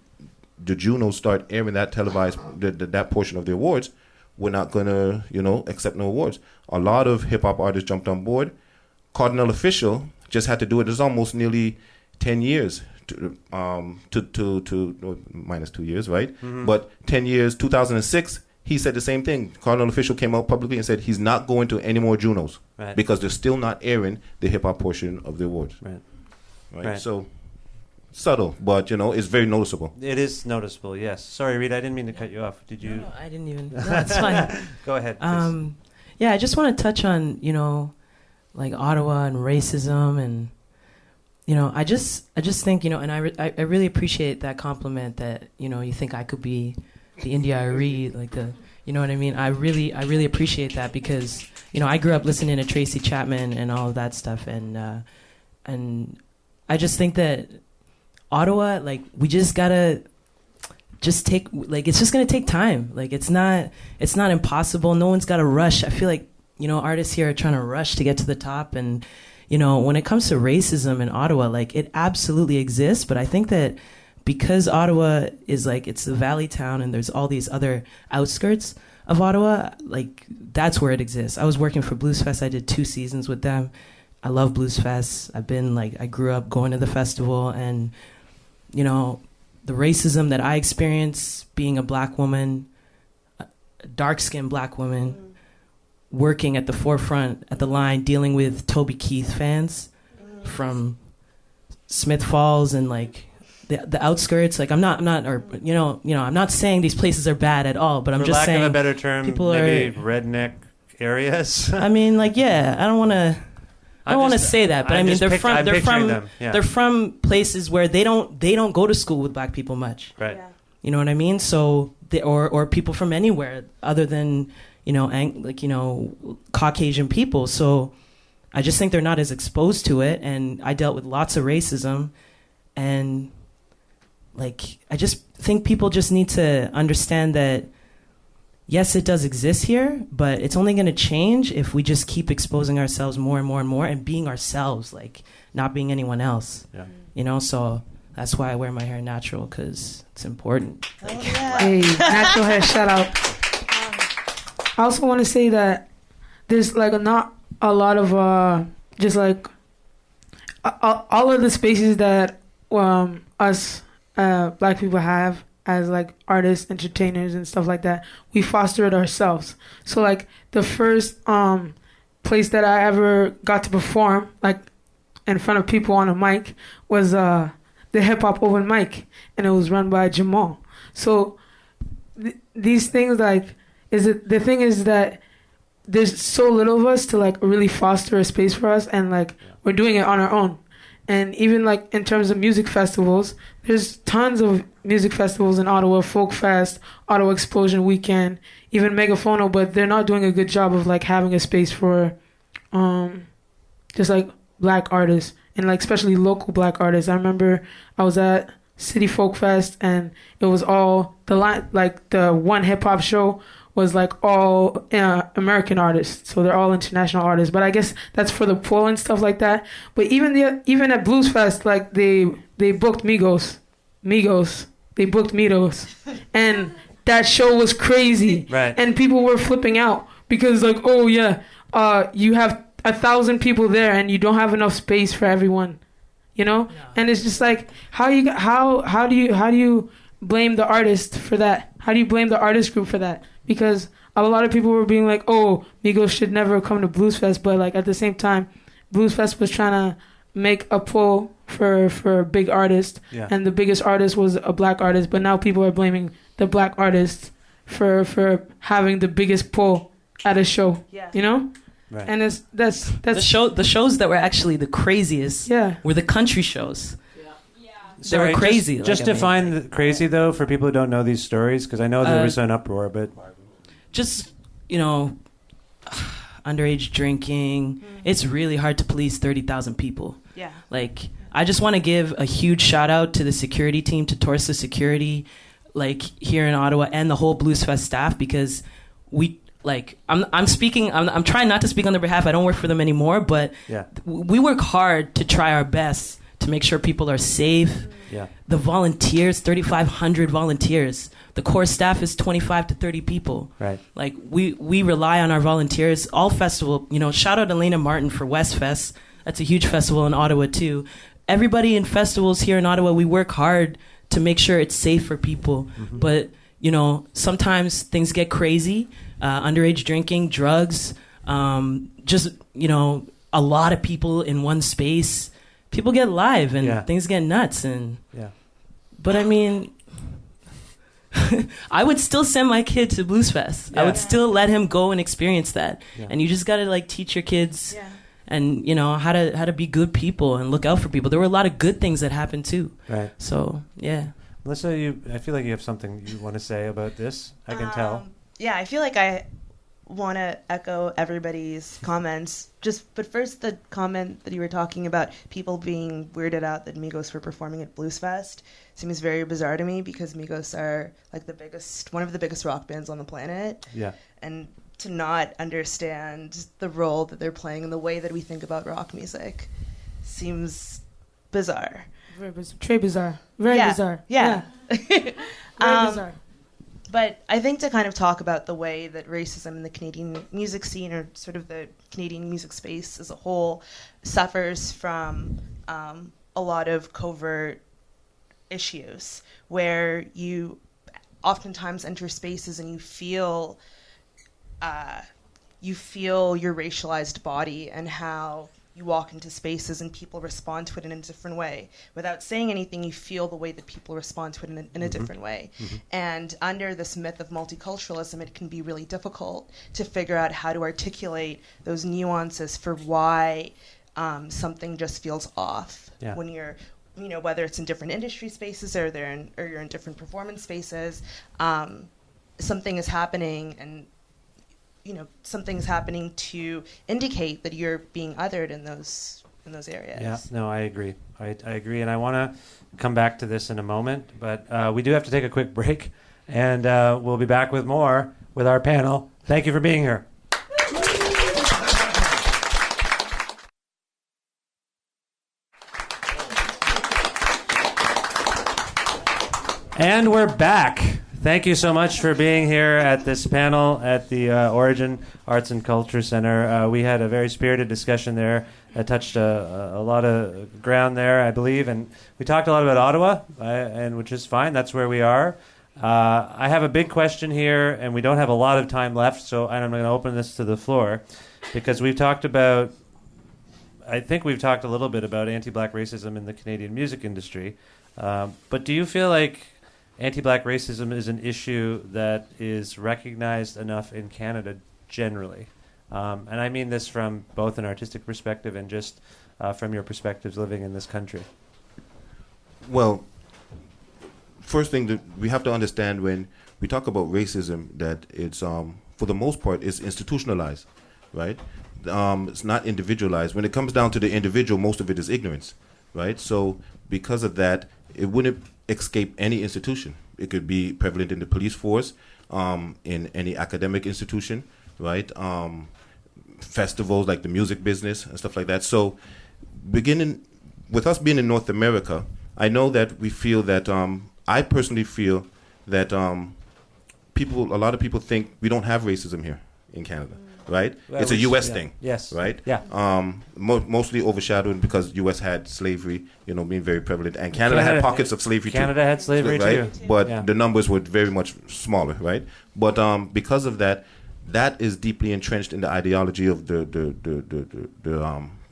the Junos start airing that televised, that portion of the awards, we're not going to, accept no awards. A lot of hip-hop artists jumped on board. Cardinal Official just had to do it. It's almost nearly 10 years to minus 2 years, right? Mm-hmm. But 10 years, 2006, he said the same thing. Cardinal Official came out publicly and said he's not going to any more Junos because they're still not airing the hip-hop portion of the awards. Right. So subtle, but it's very noticeable. It is noticeable, yes. Sorry, Rita, I didn't mean to cut you off. Did you? No, I didn't even. No, it's fine. Go ahead. Yeah, I just want to touch on like Ottawa and racism, and I just think and I really appreciate that compliment that you think I could be the India Irie, like the what I mean. I really appreciate that because I grew up listening to Tracy Chapman and all of that stuff, and I just think that Ottawa, like, we just gotta just take, like, it's just gonna take time. Like, it's not impossible. No one's gotta rush. I feel like, artists here are trying to rush to get to the top. And, when it comes to racism in Ottawa, like, it absolutely exists. But I think that because Ottawa is like, it's the valley town and there's all these other outskirts of Ottawa, like, that's where it exists. I was working for Blues Fest. I did 2 seasons with them. I love Blues Fest. I grew up going to the festival, and the racism that I experienced being a black woman, a dark-skinned black woman, working at the forefront, at the line, dealing with Toby Keith fans from Smith Falls and like the outskirts. Like I'm not, or I'm not saying these places are bad at all, but I'm For just lack saying of a better term, people maybe redneck areas. I mean, like, yeah, I don't want to. I don't want to say that, but I mean, they're from places where they don't go to school with black people much. Right. Yeah. You know what I mean? So or people from anywhere other than Caucasian people. So I just think they're not as exposed to it, and I dealt with lots of racism, and like I just think people just need to understand that. Yes, it does exist here, but it's only going to change if we just keep exposing ourselves more and more and more and being ourselves, like not being anyone else. Yeah. So that's why I wear my hair natural, because it's important. Oh, yeah. Hey, natural hair, shout out. I also want to say that there's like not a lot of just like all of the spaces that us black people have as like artists, entertainers, and stuff like that, we foster it ourselves. So like the first place that I ever got to perform like in front of people on a mic was the hip hop open mic, and it was run by Jamal. So these things the thing is that there's so little of us to like really foster a space for us, and like we're doing it on our own. And even like in terms of music festivals, there's tons of music festivals in Ottawa, Folk Fest, Ottawa Explosion Weekend, even Megaphono, but they're not doing a good job of like having a space for just like black artists, and like especially local black artists. I remember I was at City Folk Fest, and it was all the one hip hop show was like all American artists, so they're all international artists. But I guess that's for the pool and stuff like that. But even at Blues Fest, like they booked Migos, they booked Migos, and that show was crazy. Right. And people were flipping out because like, oh yeah, you have 1,000 people there and you don't have enough space for everyone, No. And it's just like how do you blame the artist for that? How do you blame the artist group for that? Because a lot of people were being like, oh, Migos should never come to Blues Fest. But like at the same time, Blues Fest was trying to make a pull for a big artist. Yeah. And the biggest artist was a black artist. But now people are blaming the black artist for having the biggest pull at a show. Yeah. Right. And that's the shows that were actually the craziest were the country shows. They were crazy. Just define the crazy, though, for people who don't know these stories, because I know there was an uproar, but... Just, underage drinking. It's really hard to police 30,000 people. Yeah. Like, I just want to give a huge shout out to the security team, to Torsa Security, like, here in Ottawa, and the whole Blues Fest staff, because we... Like I'm speaking. I'm trying not to speak on their behalf. I don't work for them anymore, but we work hard to try our best to make sure people are safe. Yeah. The volunteers, 3,500 volunteers. The core staff is 25 to 30 people. Right. Like we rely on our volunteers. All festival. Shout out Elena Martin for West Fest. That's a huge festival in Ottawa too. Everybody in festivals here in Ottawa, we work hard to make sure it's safe for people. Mm-hmm. But sometimes things get crazy. Underage drinking, drugs, just, a lot of people in one space. People get live and things get nuts. But I mean, I would still send my kid to Blues Fest. I would still let him go and experience that. Yeah. And you just got to like teach your kids and, how to be good people and look out for people. There were a lot of good things that happened too. Right. So, yeah. Melissa, I feel like you have something you want to say about this. I can tell. Yeah, I feel like I want to echo everybody's comments. But first, the comment that you were talking about people being weirded out that Migos were performing at Blues Fest seems very bizarre to me, because Migos are like one of the biggest rock bands on the planet. Yeah. And to not understand the role that they're playing and the way that we think about rock music seems bizarre. Very bizarre. Very bizarre. Yeah. Very bizarre. But I think to kind of talk about the way that racism in the Canadian music scene, or sort of the Canadian music space as a whole, suffers from a lot of covert issues, where you oftentimes enter spaces and you feel your racialized body and how you walk into spaces and people respond to it in a different way. Without saying anything, you feel the way that people respond to it in a different way. And under this myth of multiculturalism, it can be really difficult to figure out how to articulate those nuances for why something just feels off when you're, whether it's in different industry spaces or you're in different performance spaces. Something is happening, and something's happening to indicate that you're being othered in those areas. Yeah, no, I agree. I agree, and I want to come back to this in a moment, but we do have to take a quick break, and we'll be back with more with our panel. Thank you for being here. And we're back. Thank you so much for being here at this panel at the Origin Arts and Culture Center. We had a very spirited discussion there that touched a lot of ground there, I believe, and we talked a lot about Ottawa, and which is fine. That's where we are. I have a big question here, and we don't have a lot of time left, so I'm going to open this to the floor, because we've talked about, I think we've talked a little bit about anti-black racism in the Canadian music industry, but do you feel like anti-black racism is an issue that is recognized enough in Canada generally? And I mean this from both an artistic perspective and just from your perspectives living in this country. Well, first thing that we have to understand when we talk about racism, that it's, for the most part, it's institutionalized, right? It's not individualized. When it comes down to the individual, most of it is ignorance, right? So because of that, it wouldn't escape any institution. It could be prevalent in the police force, in any academic institution, right? Festivals like the music business and stuff like that. So beginning with us being in North America, I know that we feel that, I personally feel that a lot of people think we don't have racism here in Canada. Right? Well, it's a U.S. thing. Yes. Right? Yeah. Mostly overshadowed because U.S. had slavery, being very prevalent. And Canada had pockets of slavery too. Canada had slavery right? too. But the numbers were very much smaller, right? But because of that, that is deeply entrenched in the ideology of the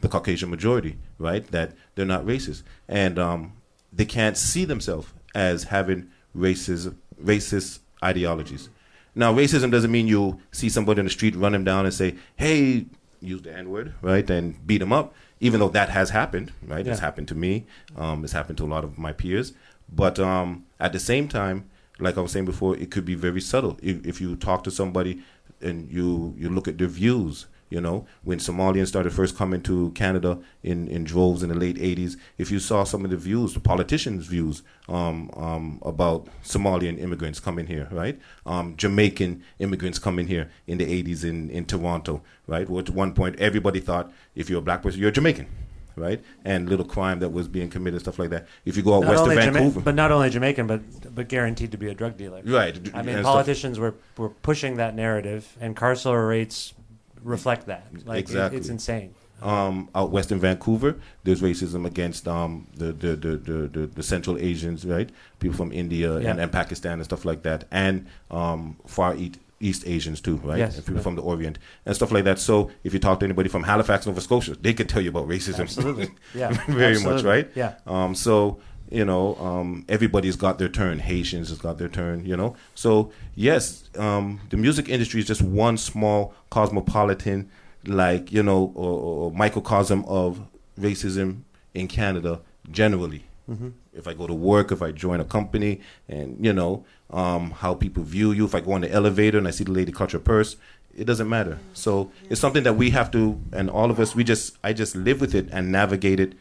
Caucasian majority, right? That they're not racist. And they can't see themselves as having racist ideologies. Now, racism doesn't mean you see somebody in the street, run him down and say, hey, use the N-word, right, and beat him up, even though that has happened, right? Yeah. It's happened to me. It's happened to a lot of my peers. But at the same time, like I was saying before, it could be very subtle. If you talk to somebody and you look at their views, when Somalians started first coming to Canada in droves in the late 80s, if you saw some of the views, the politicians' views about Somalian immigrants coming here, right? Jamaican immigrants coming here in the 80s in Toronto, right? Well, at one point, everybody thought if you're a black person, you're Jamaican, right? And little crime that was being committed, stuff like that. If you go out west of Vancouver. But not only Jamaican, but guaranteed to be a drug dealer. Right. I mean, politicians were pushing that narrative, and carceral rates reflect that. Exactly. It's insane. Out west in Vancouver, there's racism against the Central Asians, right? People from India and Pakistan and stuff like that, and far East Asians too, right? Yes, and people from the Orient and stuff like that. So if you talk to anybody from Halifax, Nova Scotia, they could tell you about racism. Absolutely, yeah, very much, right? Yeah. So everybody's got their turn. Haitians has got their turn, So yes, the music industry is just one small cosmopolitan, or microcosm of racism in Canada generally. Mm-hmm. If I go to work, if I join a company, and how people view you. If I go on the elevator and I see the lady clutch her purse, it doesn't matter. So it's something that we have to, and all of us, I just live with it and navigate it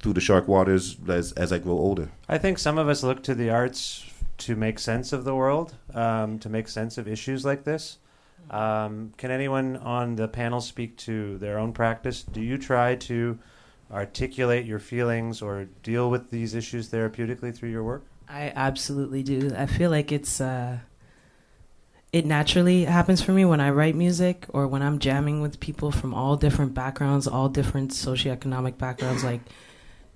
through the shark waters as I grow older. I think some of us look to the arts to make sense of the world, to make sense of issues like this. Can anyone on the panel speak to their own practice? Do you try to articulate your feelings or deal with these issues therapeutically through your work? I absolutely do. I feel like it naturally happens for me when I write music or when I'm jamming with people from all different backgrounds, all different socioeconomic backgrounds, like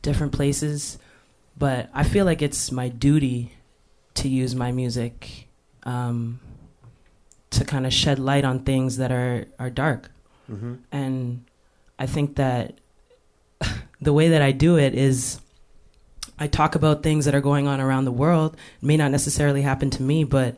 different places. But I feel like it's my duty to use my music to kind of shed light on things that are dark. Mm-hmm. And I think that the way that I do it is I talk about things that are going on around the world. It may not necessarily happen to me, but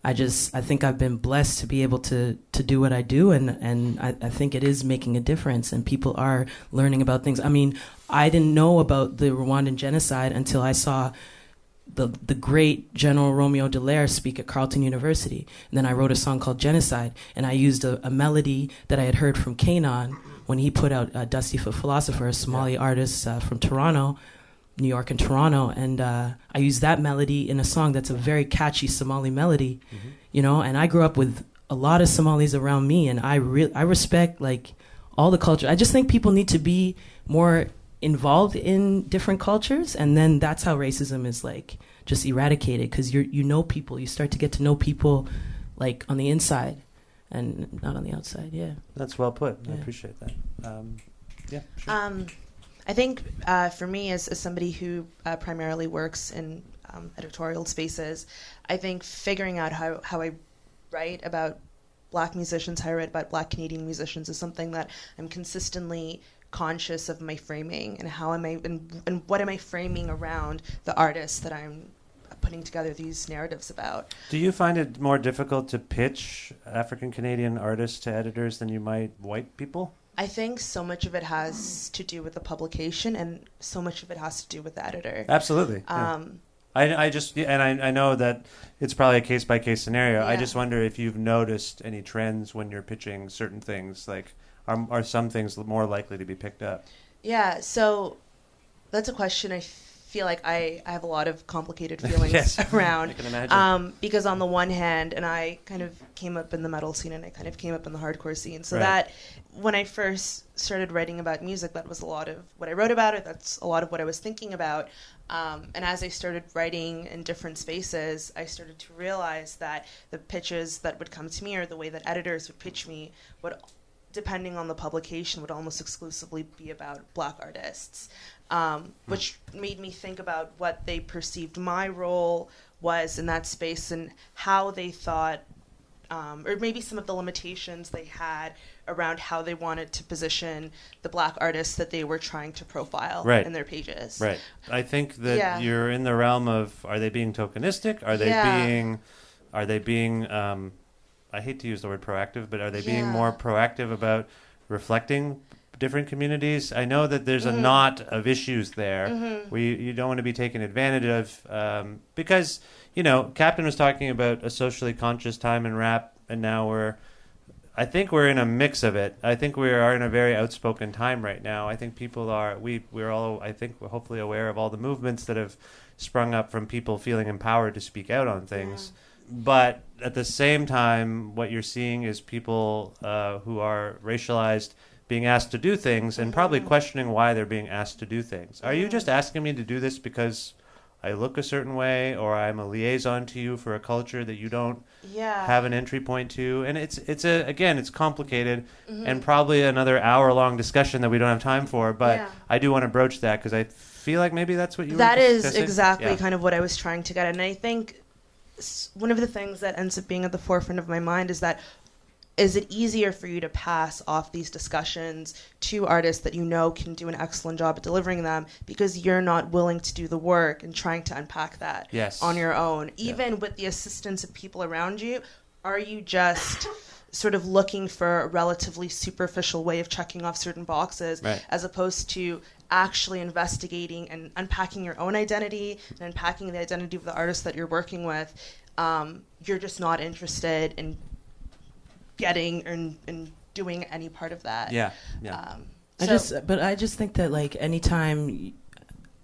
I think I've been blessed to be able to do what I do, and I think it is making a difference, and people are learning about things. I mean, I didn't know about the Rwandan genocide until I saw the great General Romeo Dallaire speak at Carleton University. And then I wrote a song called Genocide, and I used a melody that I had heard from Kanon when he put out Dusty for Philosopher, a Somali artist from Toronto, New York and Toronto, and I used that melody in a song that's a very catchy Somali melody, you know, and I grew up with a lot of Somalis around me, and I respect like all the culture. I just think people need to be more involved in different cultures, and then that's how racism is like just eradicated, because you know people, you start to get to know people like on the inside and not on the outside. Yeah, that's well put. Yeah. I appreciate that. Yeah, sure. I think for me, as somebody who primarily works in editorial spaces, I think figuring out how I write about Black musicians, how I write about Black Canadian musicians is something that I'm consistently conscious of my framing, and how am I and what am I framing around the artists that I'm putting together these narratives about. Do you find it more difficult to pitch African Canadian artists to editors than you might white people? I think so much of it has to do with the publication, and so much of it has to do with the editor. Absolutely. I know that it's probably a case-by-case scenario. Yeah. I just wonder if you've noticed any trends when you're pitching certain things. Like, are some things more likely to be picked up? Yeah, so that's a question I feel like I have a lot of complicated feelings around. I can imagine. Because on the one hand, and I kind of came up in the metal scene, and I kind of came up in the hardcore scene. So right. that when I first started writing about music, that was a lot of what I wrote about it. That's a lot of what I was thinking about. And as I started writing in different spaces, I started to realize that the pitches that would come to me, or the way that editors would pitch me, would, depending on the publication, would almost exclusively be about Black artists, which made me think about what they perceived my role was in that space, and how they thought, or maybe some of the limitations they had around how they wanted to position the Black artists that they were trying to profile right. in their pages. Right. I think that you're in the realm of, are they being tokenistic? Are they being I hate to use the word proactive, but are they being more proactive about reflecting different communities? I know that there's a knot of issues there where you don't want to be taken advantage of, because, you know, Captain was talking about a socially conscious time in rap, and now I think we're in a mix of it. I think we are in a very outspoken time right now. I think people are, we're all, I think, we're hopefully aware of all the movements that have sprung up from people feeling empowered to speak out on things. Yeah. But at the same time, what you're seeing is people who are racialized being asked to do things, and probably questioning why they're being asked to do things. Are you just asking me to do this because I look a certain way, or I'm a liaison to you for a culture that you don't have an entry point to? And it's complicated, and probably another hour-long discussion that we don't have time for. But I do want to broach that, because I feel like maybe that's what you were discussing. That is exactly kind of what I was trying to get at. And I think one of the things that ends up being at the forefront of my mind is that, is it easier for you to pass off these discussions to artists that you know can do an excellent job at delivering them, because you're not willing to do the work and trying to unpack that on your own, even with the assistance of people around you? Are you just sort of looking for a relatively superficial way of checking off certain boxes, as opposed to actually investigating and unpacking your own identity and unpacking the identity of the artist that you're working with? You're just not interested in getting and doing any part of that. I just think that, like, anytime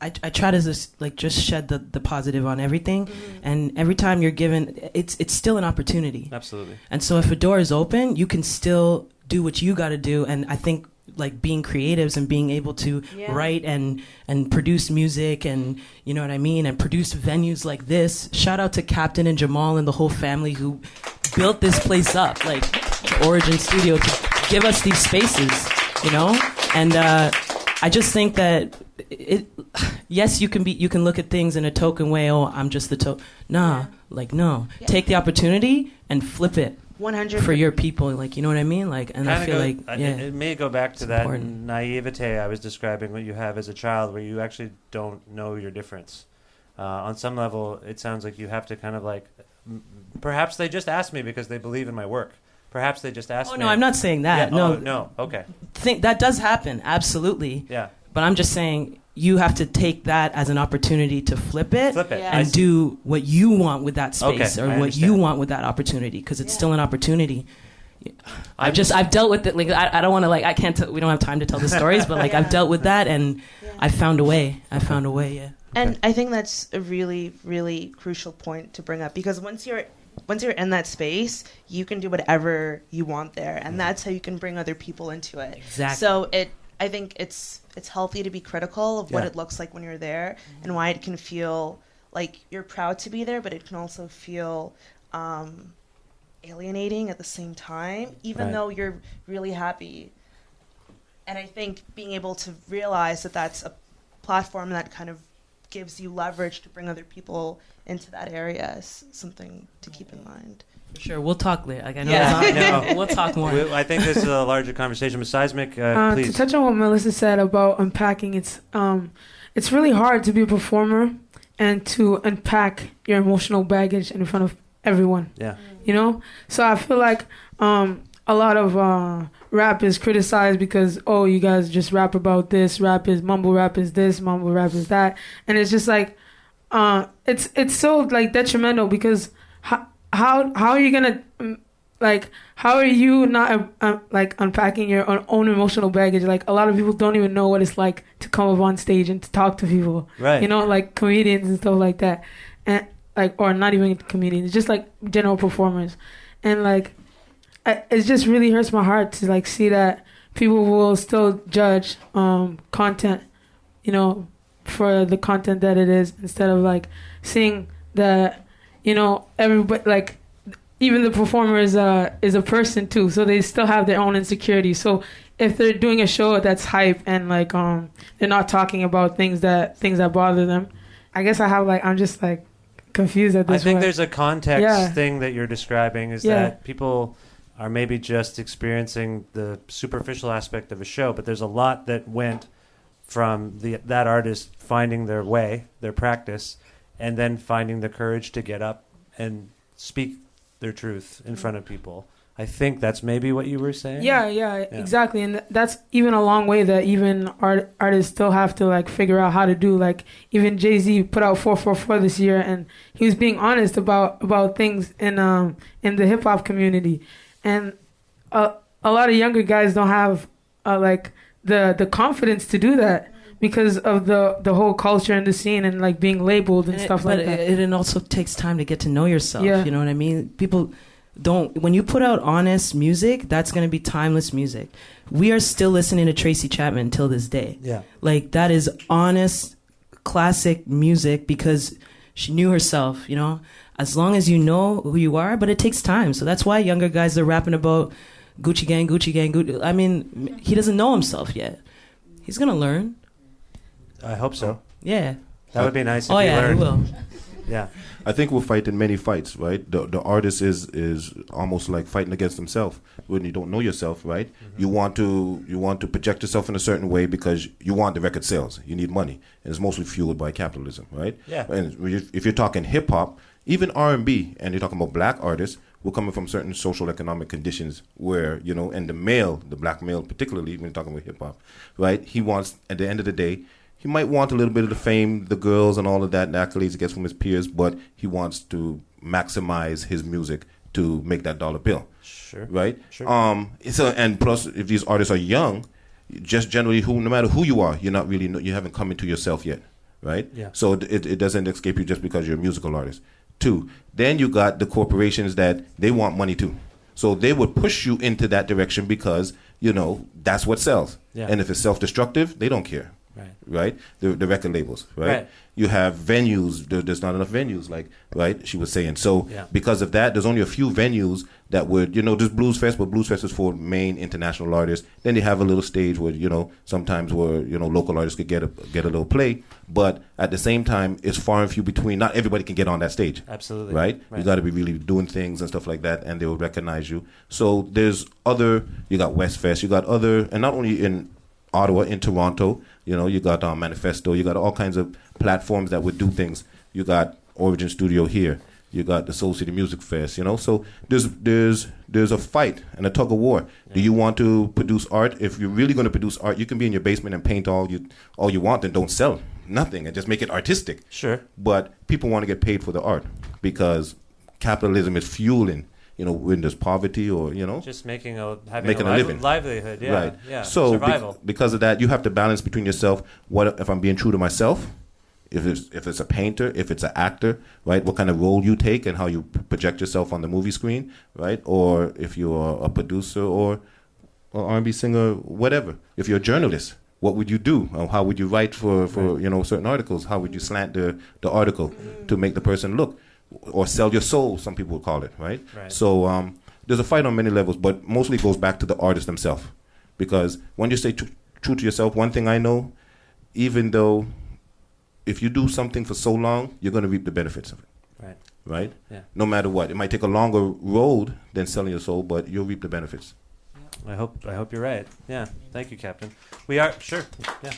I try to just shed the positive on everything, and every time you're given, it's still an opportunity. Absolutely. And so if a door is open, you can still do what you got to do. And I think, like, being creatives and being able to write and produce music, and you know what I mean, and produce venues like this. Shout out to Captain and Jamal and the whole family who built this place up, like the Origin Studio, to give us these spaces, you know. And I just think that you can look at things in a token way. Oh, I'm just the no. Take the opportunity and flip it. 100 for your people, like, you know what I mean? Like, and I feel like, yeah, it may go back to that important. naivete I was describing, what you have as a child, where you actually don't know your difference. On some level, it sounds like you have to kind of like, perhaps they just asked me because they believe in my work. Perhaps they just asked me. Oh, no, I'm not saying that. Yeah, no. no, okay. That does happen, absolutely. Yeah. But I'm just saying you have to take that as an opportunity to flip it, Yeah. and do what you want with that space, Okay, or I what you understand. want with that opportunity, because it's still an opportunity. I've dealt with it. Like, I don't want to, like, I can't. We don't have time to tell the stories, but like, I've dealt with that, and I found a way. Yeah. And I think that's a really, really crucial point to bring up, because once you're in that space, you can do whatever you want there, and that's how you can bring other people into it. Exactly. So I think it's healthy to be critical of what Yeah. it looks like when you're there, and why it can feel like you're proud to be there, but it can also feel alienating at the same time, even Right. though you're really happy. And I think being able to realize that that's a platform that kind of gives you leverage to bring other people into that area is something to keep in mind. Sure, we'll talk later. Like, I know, Yeah, I know. we'll talk more. I think this is a larger conversation. But Seismic, To please. touch on what Melissa said about unpacking, it's really hard to be a performer and to unpack your emotional baggage in front of everyone. Yeah. You know, so I feel like a lot of rap is criticized because, oh, you guys just rap about this. Mumble rap is this, mumble rap is that, and it's just like it's so like detrimental, because how are you gonna like, how are you not like unpacking your own emotional baggage? Like, a lot of people don't even know what it's like to come up on stage and to talk to people. Right. You know, like comedians and stuff like that, and like, or not even comedians, just like general performers, and like it just really hurts my heart to like see that people will still judge content, you know, for the content that it is, instead of like seeing that, you know, everybody, like, even the performer is a person too, so they still have their own insecurities. So if they're doing a show that's hype and like they're not talking about things that bother them, I guess I'm just like confused at this. I think there's a context Yeah. thing that you're describing, is Yeah. that people are maybe just experiencing the superficial aspect of a show, but there's a lot that went from that artist finding their way, their practice, and then finding the courage to get up and speak their truth in front of people. I think that's maybe what you were saying. Yeah, exactly. And that's even a long way that even artists still have to like figure out how to do. Like, even Jay-Z put out 444 this year, and he was being honest about things in the hip hop community. And a lot of younger guys don't have like the confidence to do that, because of the whole culture and the scene and like being labeled and stuff like that. It also takes time to get to know yourself. Yeah. You know what I mean? People don't. When you put out honest music, that's going to be timeless music. We are still listening to Tracy Chapman till this day. Yeah. Like, that is honest, classic music, because she knew herself. You know, as long as you know who you are, but it takes time. So that's why younger guys are rapping about Gucci Gang, Gucci Gang, Gucci. I mean, he doesn't know himself yet. He's gonna learn. I hope so. Yeah. That would be nice if Oh you yeah, he learned. will. Yeah. I think we're fighting many fights, right? The artist is almost like fighting against himself when you don't know yourself, right? Mm-hmm. You want to project yourself in a certain way because you want the record sales. You need money, and it's mostly fueled by capitalism, right? Yeah. And if you're talking hip hop, even R&B, and you're talking about black artists, we're coming from certain social economic conditions where, you know, and the black male particularly, when you're talking about hip hop, right? He wants, at the end of the day, he might want a little bit of the fame, the girls, and all of that, and accolades he gets from his peers, but he wants to maximize his music to make that dollar bill. Sure. Right? Sure. And plus, if these artists are young, just generally, no matter who you are, you're not really, you haven't come into yourself yet, right? Yeah. So it doesn't escape you just because you're a musical artist. 2, then you got the corporations that they want money too. So they would push you into that direction because, you know, that's what sells. Yeah. And if it's self-destructive, they don't care. Right. right? The record labels, right? You have venues. There's not enough venues, like, right? She was saying. So because of that, there's only a few venues that would, just Blues Fest, but Blues Fest is for main international artists. Then they have a little stage where, sometimes where, local artists could get a little play. But at the same time, it's far and few between. Not everybody can get on that stage. Absolutely. Right? You got to be really doing things and stuff like that, and they will recognize you. So there's you got West Fest, you got other, and not only in Ottawa, in Toronto, you got Manifesto, you got all kinds of platforms that would do things. You got Origin Studio here, you got the Soul City Music Fest, so there's a fight and a tug of war. Do you want to produce art? If you're really going to produce art, you can be in your basement and paint all you want and don't sell nothing and just make it artistic. Sure. But people want to get paid for the art because capitalism is fueling, when there's poverty or, just making a living. Livelihood, yeah. Right. Yeah. So survival. Because of that, you have to balance between yourself. What if I'm being true to myself? If it's a painter, if it's an actor, right? What kind of role you take and how you project yourself on the movie screen, right? Or if you're a producer or R&B singer, whatever. If you're a journalist, what would you do? How would you write for certain articles? How would you slant the article to make the person look? Or sell your soul, some people would call it, right? So there's a fight on many levels, but mostly it goes back to the artist themselves. Because when you stay true to yourself, one thing I know, even though if you do something for so long, you're going to reap the benefits of it. Right? Yeah. No matter what. It might take a longer road than selling your soul, but you'll reap the benefits. I hope you're right. Yeah. Thank you, Captain. We are sure. Yeah.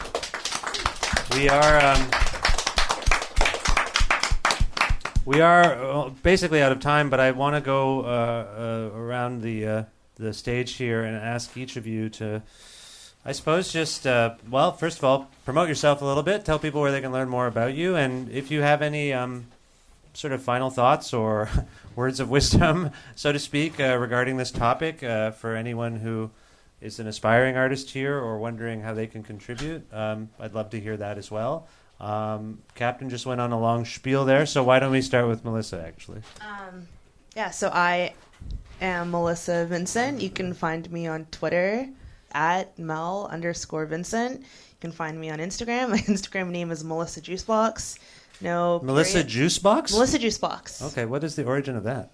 We are basically out of time, but I want to go around the stage here and ask each of you to, I suppose, just first of all, promote yourself a little bit. Tell people where they can learn more about you, and if you have any sort of final thoughts or words of wisdom, so to speak, regarding this topic for anyone who is an aspiring artist here or wondering how they can contribute. I'd love to hear that as well. Captain just went on a long spiel there, so why don't we start with Melissa, actually? So I am Melissa Vincent. You can find me on Twitter at Mel_Vincent. You can find me on Instagram. My Instagram name is Melissa Juicebox. No Melissa period. Juicebox? Melissa Juicebox. Okay, what is the origin of that?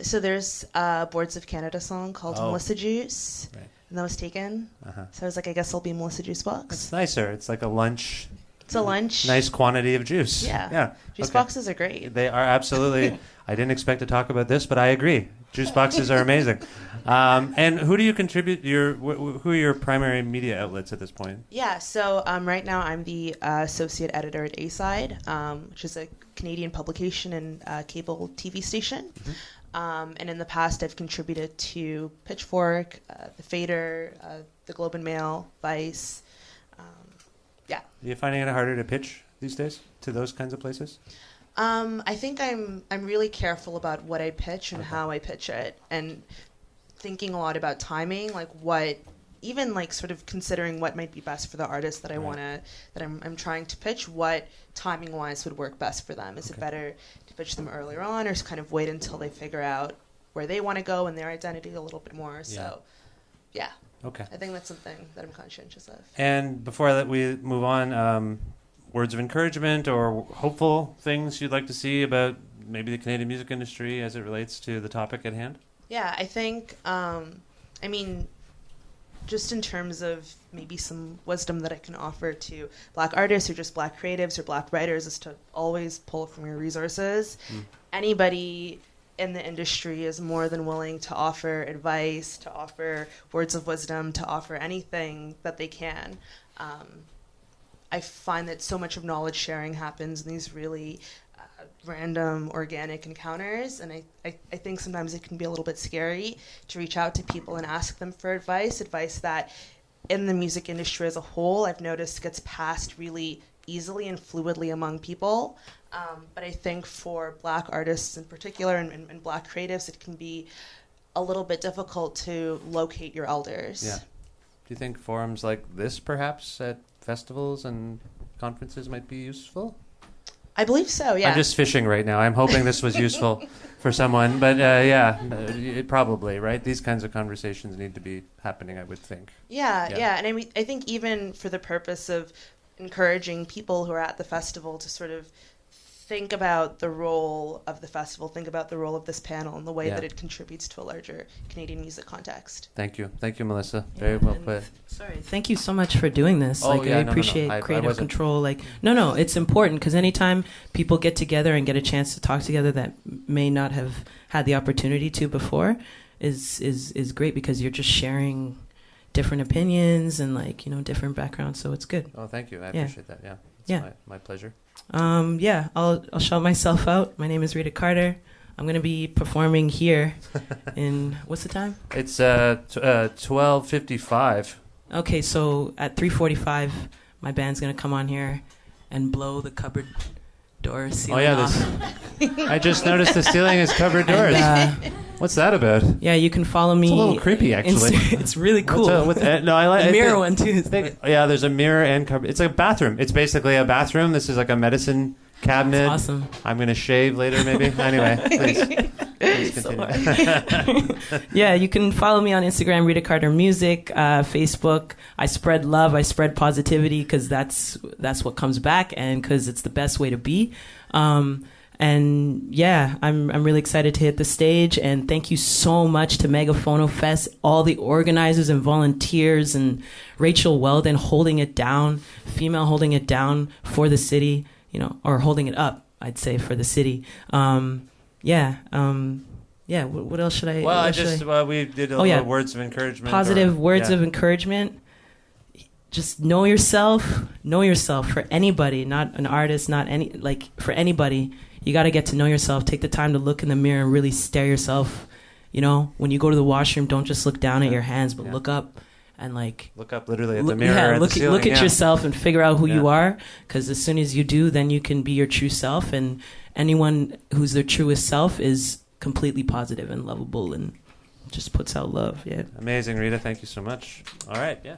So there's a Boards of Canada song called Melissa Juice. Right. And that was taken. So I was like, I guess I'll be Melissa Juicebox. It's nicer. It's like a lunch. It's a lunch. Nice quantity of juice. Yeah. Juice boxes are great. They are absolutely. I didn't expect to talk about this, but I agree. Juice boxes are amazing. And who do you contribute? Who are your primary media outlets at this point? Yeah, so right now I'm the associate editor at A-Side, which is a Canadian publication and cable TV station. And in the past, I've contributed to Pitchfork, The Fader, The Globe and Mail, Vice. Are you finding it harder to pitch these days to those kinds of places? I think I'm really careful about what I pitch and how I pitch it, and thinking a lot about timing, like even like sort of considering what might be best for the artist that I'm trying to pitch. What timing wise would work best for them? Is it better to pitch them earlier on, or kind of wait until they figure out where they want to go and their identity a little bit more? So, yeah. Okay. I think that's something that I'm conscientious of. And before we move on, words of encouragement or hopeful things you'd like to see about maybe the Canadian music industry as it relates to the topic at hand? Yeah, I think, just in terms of maybe some wisdom that I can offer to Black artists or just Black creatives or Black writers is to always pull from your resources. Anybody in the industry is more than willing to offer advice, to offer words of wisdom, to offer anything that they can. I find that so much of knowledge sharing happens in these really random, organic encounters, and I think sometimes it can be a little bit scary to reach out to people and ask them for advice that in the music industry as a whole, I've noticed gets passed really easily and fluidly among people. But I think for Black artists in particular and Black creatives, it can be a little bit difficult to locate your elders. Yeah. Do you think forums like this, perhaps, at festivals and conferences might be useful? I believe so. Yeah. I'm just fishing right now. I'm hoping this was useful for someone, but probably, right? These kinds of conversations need to be happening, I would think. Yeah. And I think even for the purpose of encouraging people who are at the festival to sort of think about the role of the festival, think about the role of this panel and the way that it contributes to a larger Canadian music context. Thank you, Melissa. Very well put. Sorry, thank you so much for doing this. I appreciate creative wasn't. control. No, it's important because anytime people get together and get a chance to talk together that may not have had the opportunity to before is great because you're just sharing different opinions and different backgrounds. So it's good. Oh, thank you. I appreciate that. It's my pleasure. I'll shout myself out. My name is Rita Carter. I'm going to be performing here in, what's the time? It's 12:55. Okay, so at 3:45, my band's going to come on here and blow the cupboard door ceiling off. I just noticed the ceiling is cupboard doors. What's that about? Yeah, you can follow me. It's a little creepy, actually. It's really cool. I like the mirror one too. There's a mirror and cupboard. It's a bathroom. It's basically a bathroom. This is like a medicine cabinet. That's awesome. I'm gonna shave later, maybe. Anyway, please continue. Yeah, you can follow me on Instagram, Rita Carter Music, Facebook. I spread love. I spread positivity because that's what comes back, and because it's the best way to be. And yeah, I'm really excited to hit the stage, and thank you so much to Megaphono Fest, all the organizers and volunteers, and Rachel Weldon holding it down, female holding it down for the city, or holding it up, I'd say, for the city. What else should I? Well, we did a little words of encouragement. Positive words of encouragement. Just know yourself for anybody, not an artist, for anybody. You got to get to know yourself. Take the time to look in the mirror and really stare yourself. When you go to the washroom, don't just look down at your hands, but look up and look up literally at the mirror. Yeah, look at yourself and figure out who you are. Because as soon as you do, then you can be your true self. And anyone who's their truest self is completely positive and lovable and just puts out love. Yeah. Amazing, Rita. Thank you so much. All right. Yeah.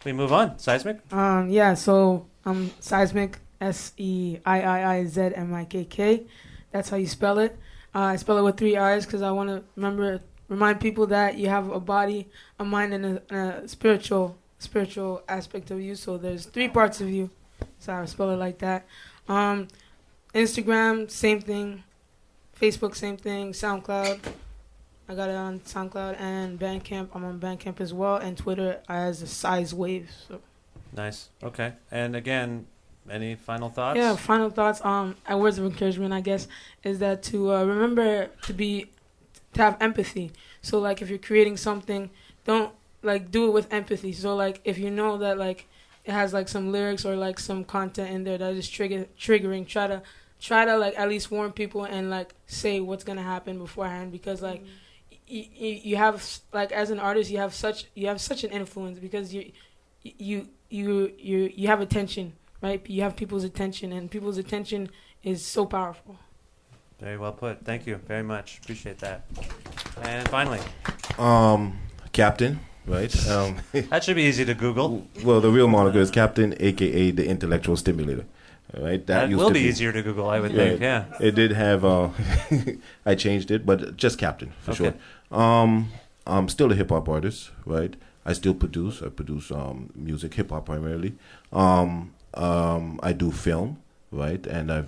We move on. Seismic. So I'm Seismic. SEIIIZMIKK. That's how you spell it. I spell it with 3 R's because I want to remind people that you have a body, a mind, and a spiritual aspect of you. So there's 3 parts of you. So I spell it like that. Instagram, same thing. Facebook, same thing. SoundCloud, I got it on SoundCloud, and Bandcamp. I'm on Bandcamp as well, and Twitter as a Size Wave. So. Nice. Okay. And again, any final thoughts? Yeah, final thoughts. Words of encouragement, I guess, is that to remember to have empathy. So if you're creating something, don't do it with empathy. So if you know that it has some lyrics or some content in there that is triggering, try to at least warn people and say what's gonna happen beforehand, because you have as an artist you have such an influence because you have attention. Right, you have people's attention, and people's attention is so powerful. Very well put. Thank you very much. Appreciate that. And finally, Captain, right? That should be easy to Google. Well, the real moniker is Captain, aka the intellectual stimulator. Right, that will be easier to Google, I would think. Yeah, it did have. I changed it, but just Captain for sure. I'm still a hip hop artist, right? I still produce. I produce music, hip hop primarily. I do film, right? And I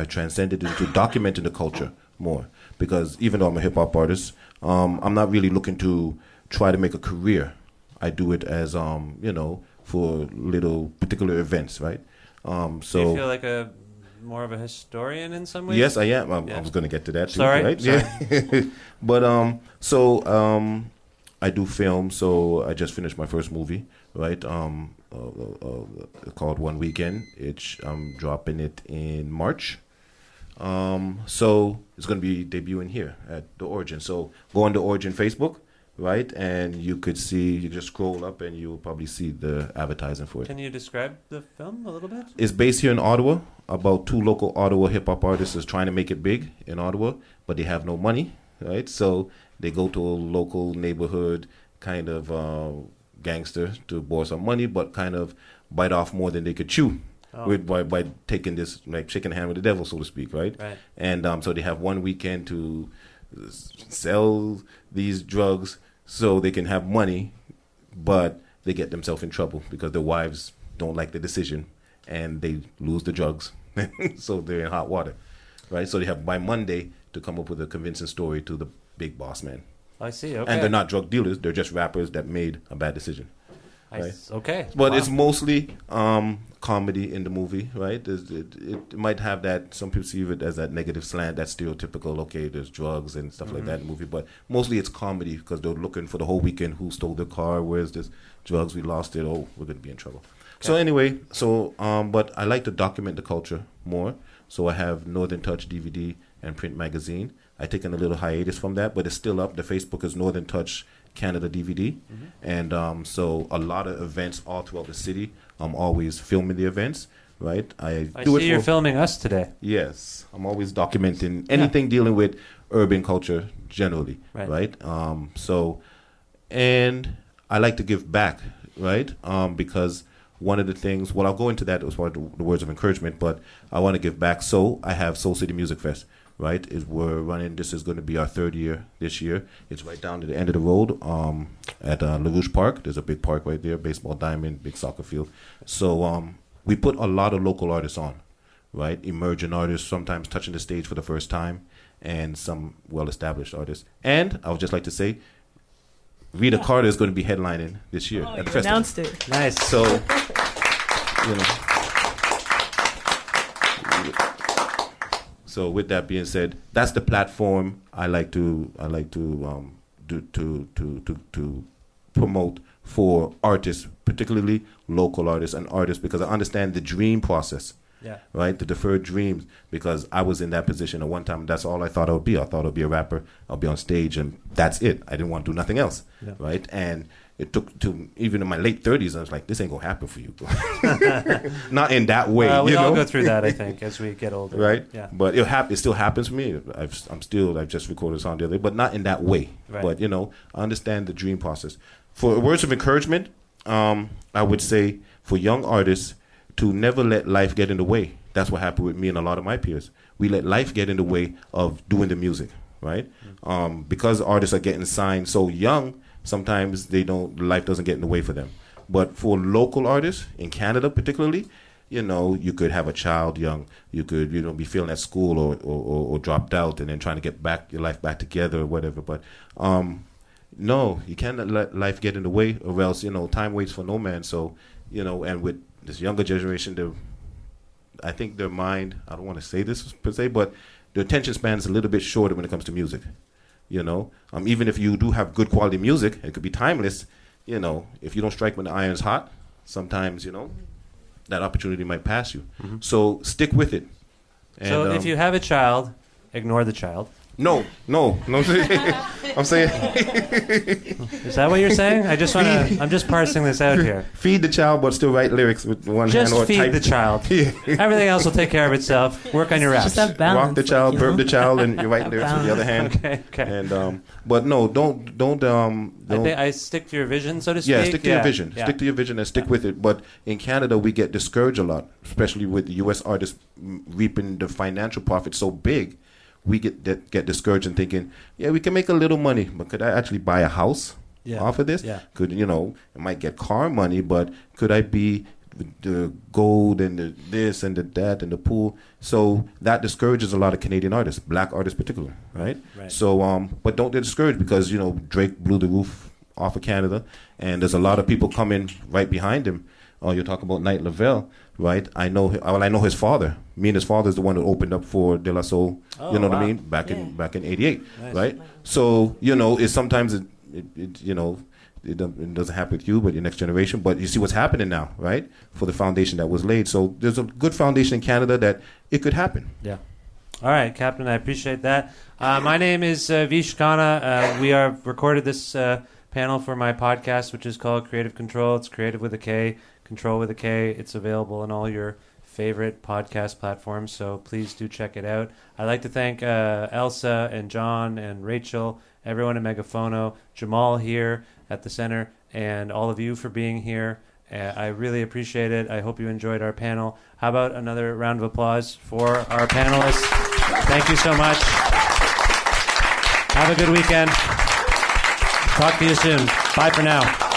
transcended into documenting the culture more, because even though I'm a hip hop artist, I'm not really looking to try to make a career. I do it as for little particular events, right? So do you feel like more of a historian in some ways? Yes, I am. I was going to get to that too. Sorry. Right? Yeah. But I do film. So I just finished my first movie, right? Called One Weekend. I'm dropping it in March. So it's going to be debuting here at The Origin. So go on The Origin Facebook, right? And you just scroll up and you'll probably see the advertising for it. Can you describe the film a little bit? It's based here in Ottawa, about 2 local Ottawa hip-hop artists is trying to make it big in Ottawa, but they have no money, right? So they go to a local neighborhood kind of gangster to borrow some money, but kind of bite off more than they could chew. by taking this, like shaking hand with the devil, so to speak, right? Right. And so they have one weekend to sell these drugs so they can have money, but they get themselves in trouble because their wives don't like the decision and they lose the drugs. So they're in hot water, right? So they have by Monday to come up with a convincing story to the big boss man. I see. Okay. And they're not drug dealers; they're just rappers that made a bad decision. Right? Okay. But it's mostly comedy in the movie, right? It might have that, some people see it as that negative slant, that stereotypical, okay, there's drugs and stuff like that in the movie, but mostly it's comedy because they're looking for the whole weekend, who stole their car, where's this drugs, we lost it, oh, we're going to be in trouble. Okay. So anyway, but I like to document the culture more, so I have Northern Touch DVD and print magazine. I've taken a little hiatus from that, but it's still up. The Facebook is Northern Touch Canada DVD. And so a lot of events all throughout the city. I'm always filming the events, right? I see you're filming us today. Yes. I'm always documenting anything dealing with urban culture generally, right? And I like to give back, right? Because one of the things, well, I'll go into that as far as the words of encouragement, but I want to give back. So I have Soul City Music Fest. Right, we're running. This is going to be our third year this year. It's right down to the end of the road at LaRouche Park. There's a big park right there, baseball diamond, big soccer field. So we put a lot of local artists on, right? Emerging artists, sometimes touching the stage for the first time, and some well-established artists. And I would just like to say, Rita Carter is going to be headlining this year at the festival. Announced it. Nice. So, So with that being said, that's the platform I like to promote for artists, particularly local artists and artists, because I understand the dream process. Yeah. Right? The deferred dreams, because I was in that position at one time. That's all I thought I would be. I thought I'd be a rapper. I'll be on stage, and that's it. I didn't want to do nothing else. Yeah. Right? And it took to even in my late 30s, I was like, this ain't going to happen for you. Not in that way. We all go through that, I think, as we get older. Right? Yeah. But it still happens for me. I've just recorded a song the other day, but not in that way. Right. But, I understand the dream process. For words of encouragement, I would say for young artists, to never let life get in the way. That's what happened with me and a lot of my peers. We let life get in the way of doing the music, right? Because artists are getting signed so young, sometimes life doesn't get in the way for them. But for local artists, in Canada particularly, you could have a child young. You could, be feeling at school or dropped out and then trying to get your life back together or whatever. But no, you can't let life get in the way, or else, time waits for no man. So, and with this younger generation, I think their mind, I don't want to say this per se, but their attention span is a little bit shorter when it comes to music. Even if you do have good quality music, it could be timeless. If you don't strike when the iron's hot, sometimes, that opportunity might pass you. Mm-hmm. So stick with it. And, so if you have a child, ignore the child. No. I'm saying. Is that what you're saying? I'm just parsing this out here. Feed the child, but still write lyrics with one hand. Just feed the child. Yeah. Everything else will take care of itself. Work on your raps. Just have balance. Rock the child, burp the child, and you write lyrics with the other hand. Okay. And but no, don't. I think I stick to your vision, so to speak. Yeah, stick to your vision. Yeah. Stick to your vision and stick with it. But in Canada, we get discouraged a lot, especially with U.S. artists reaping the financial profit so big. We get discouraged and thinking, yeah, we can make a little money, but could I actually buy a house off of this? Yeah. Could, I might get car money, but could I be the gold and the this and the that and the pool? So that discourages a lot of Canadian artists, black artists particularly, right? So, but don't get discouraged because, Drake blew the roof off of Canada, and there's a lot of people coming right behind him. Oh, you're talking about Knight Lavelle, right? I know his father. Me and his father is the one who opened up for De La Soul. What I mean? Back in '88, nice. Right? So it's sometimes it doesn't happen with you, but your next generation. But you see what's happening now, right? For the foundation that was laid. So there's a good foundation in Canada that it could happen. Yeah. All right, Captain. I appreciate that. My name is Vish Khanna. We are recorded this panel for my podcast, which is called Creative Control. It's creative with a K, control with a K. It's available on all your favorite podcast platforms, so please do check it out. I'd like to thank Elsa and John and Rachel, everyone at Megaphono, Jamal here at the center, and all of you for being here. I really appreciate it. I hope you enjoyed our panel. How about another round of applause for our panelists? Thank you so much. Have a good weekend. Talk to you soon. Bye for now.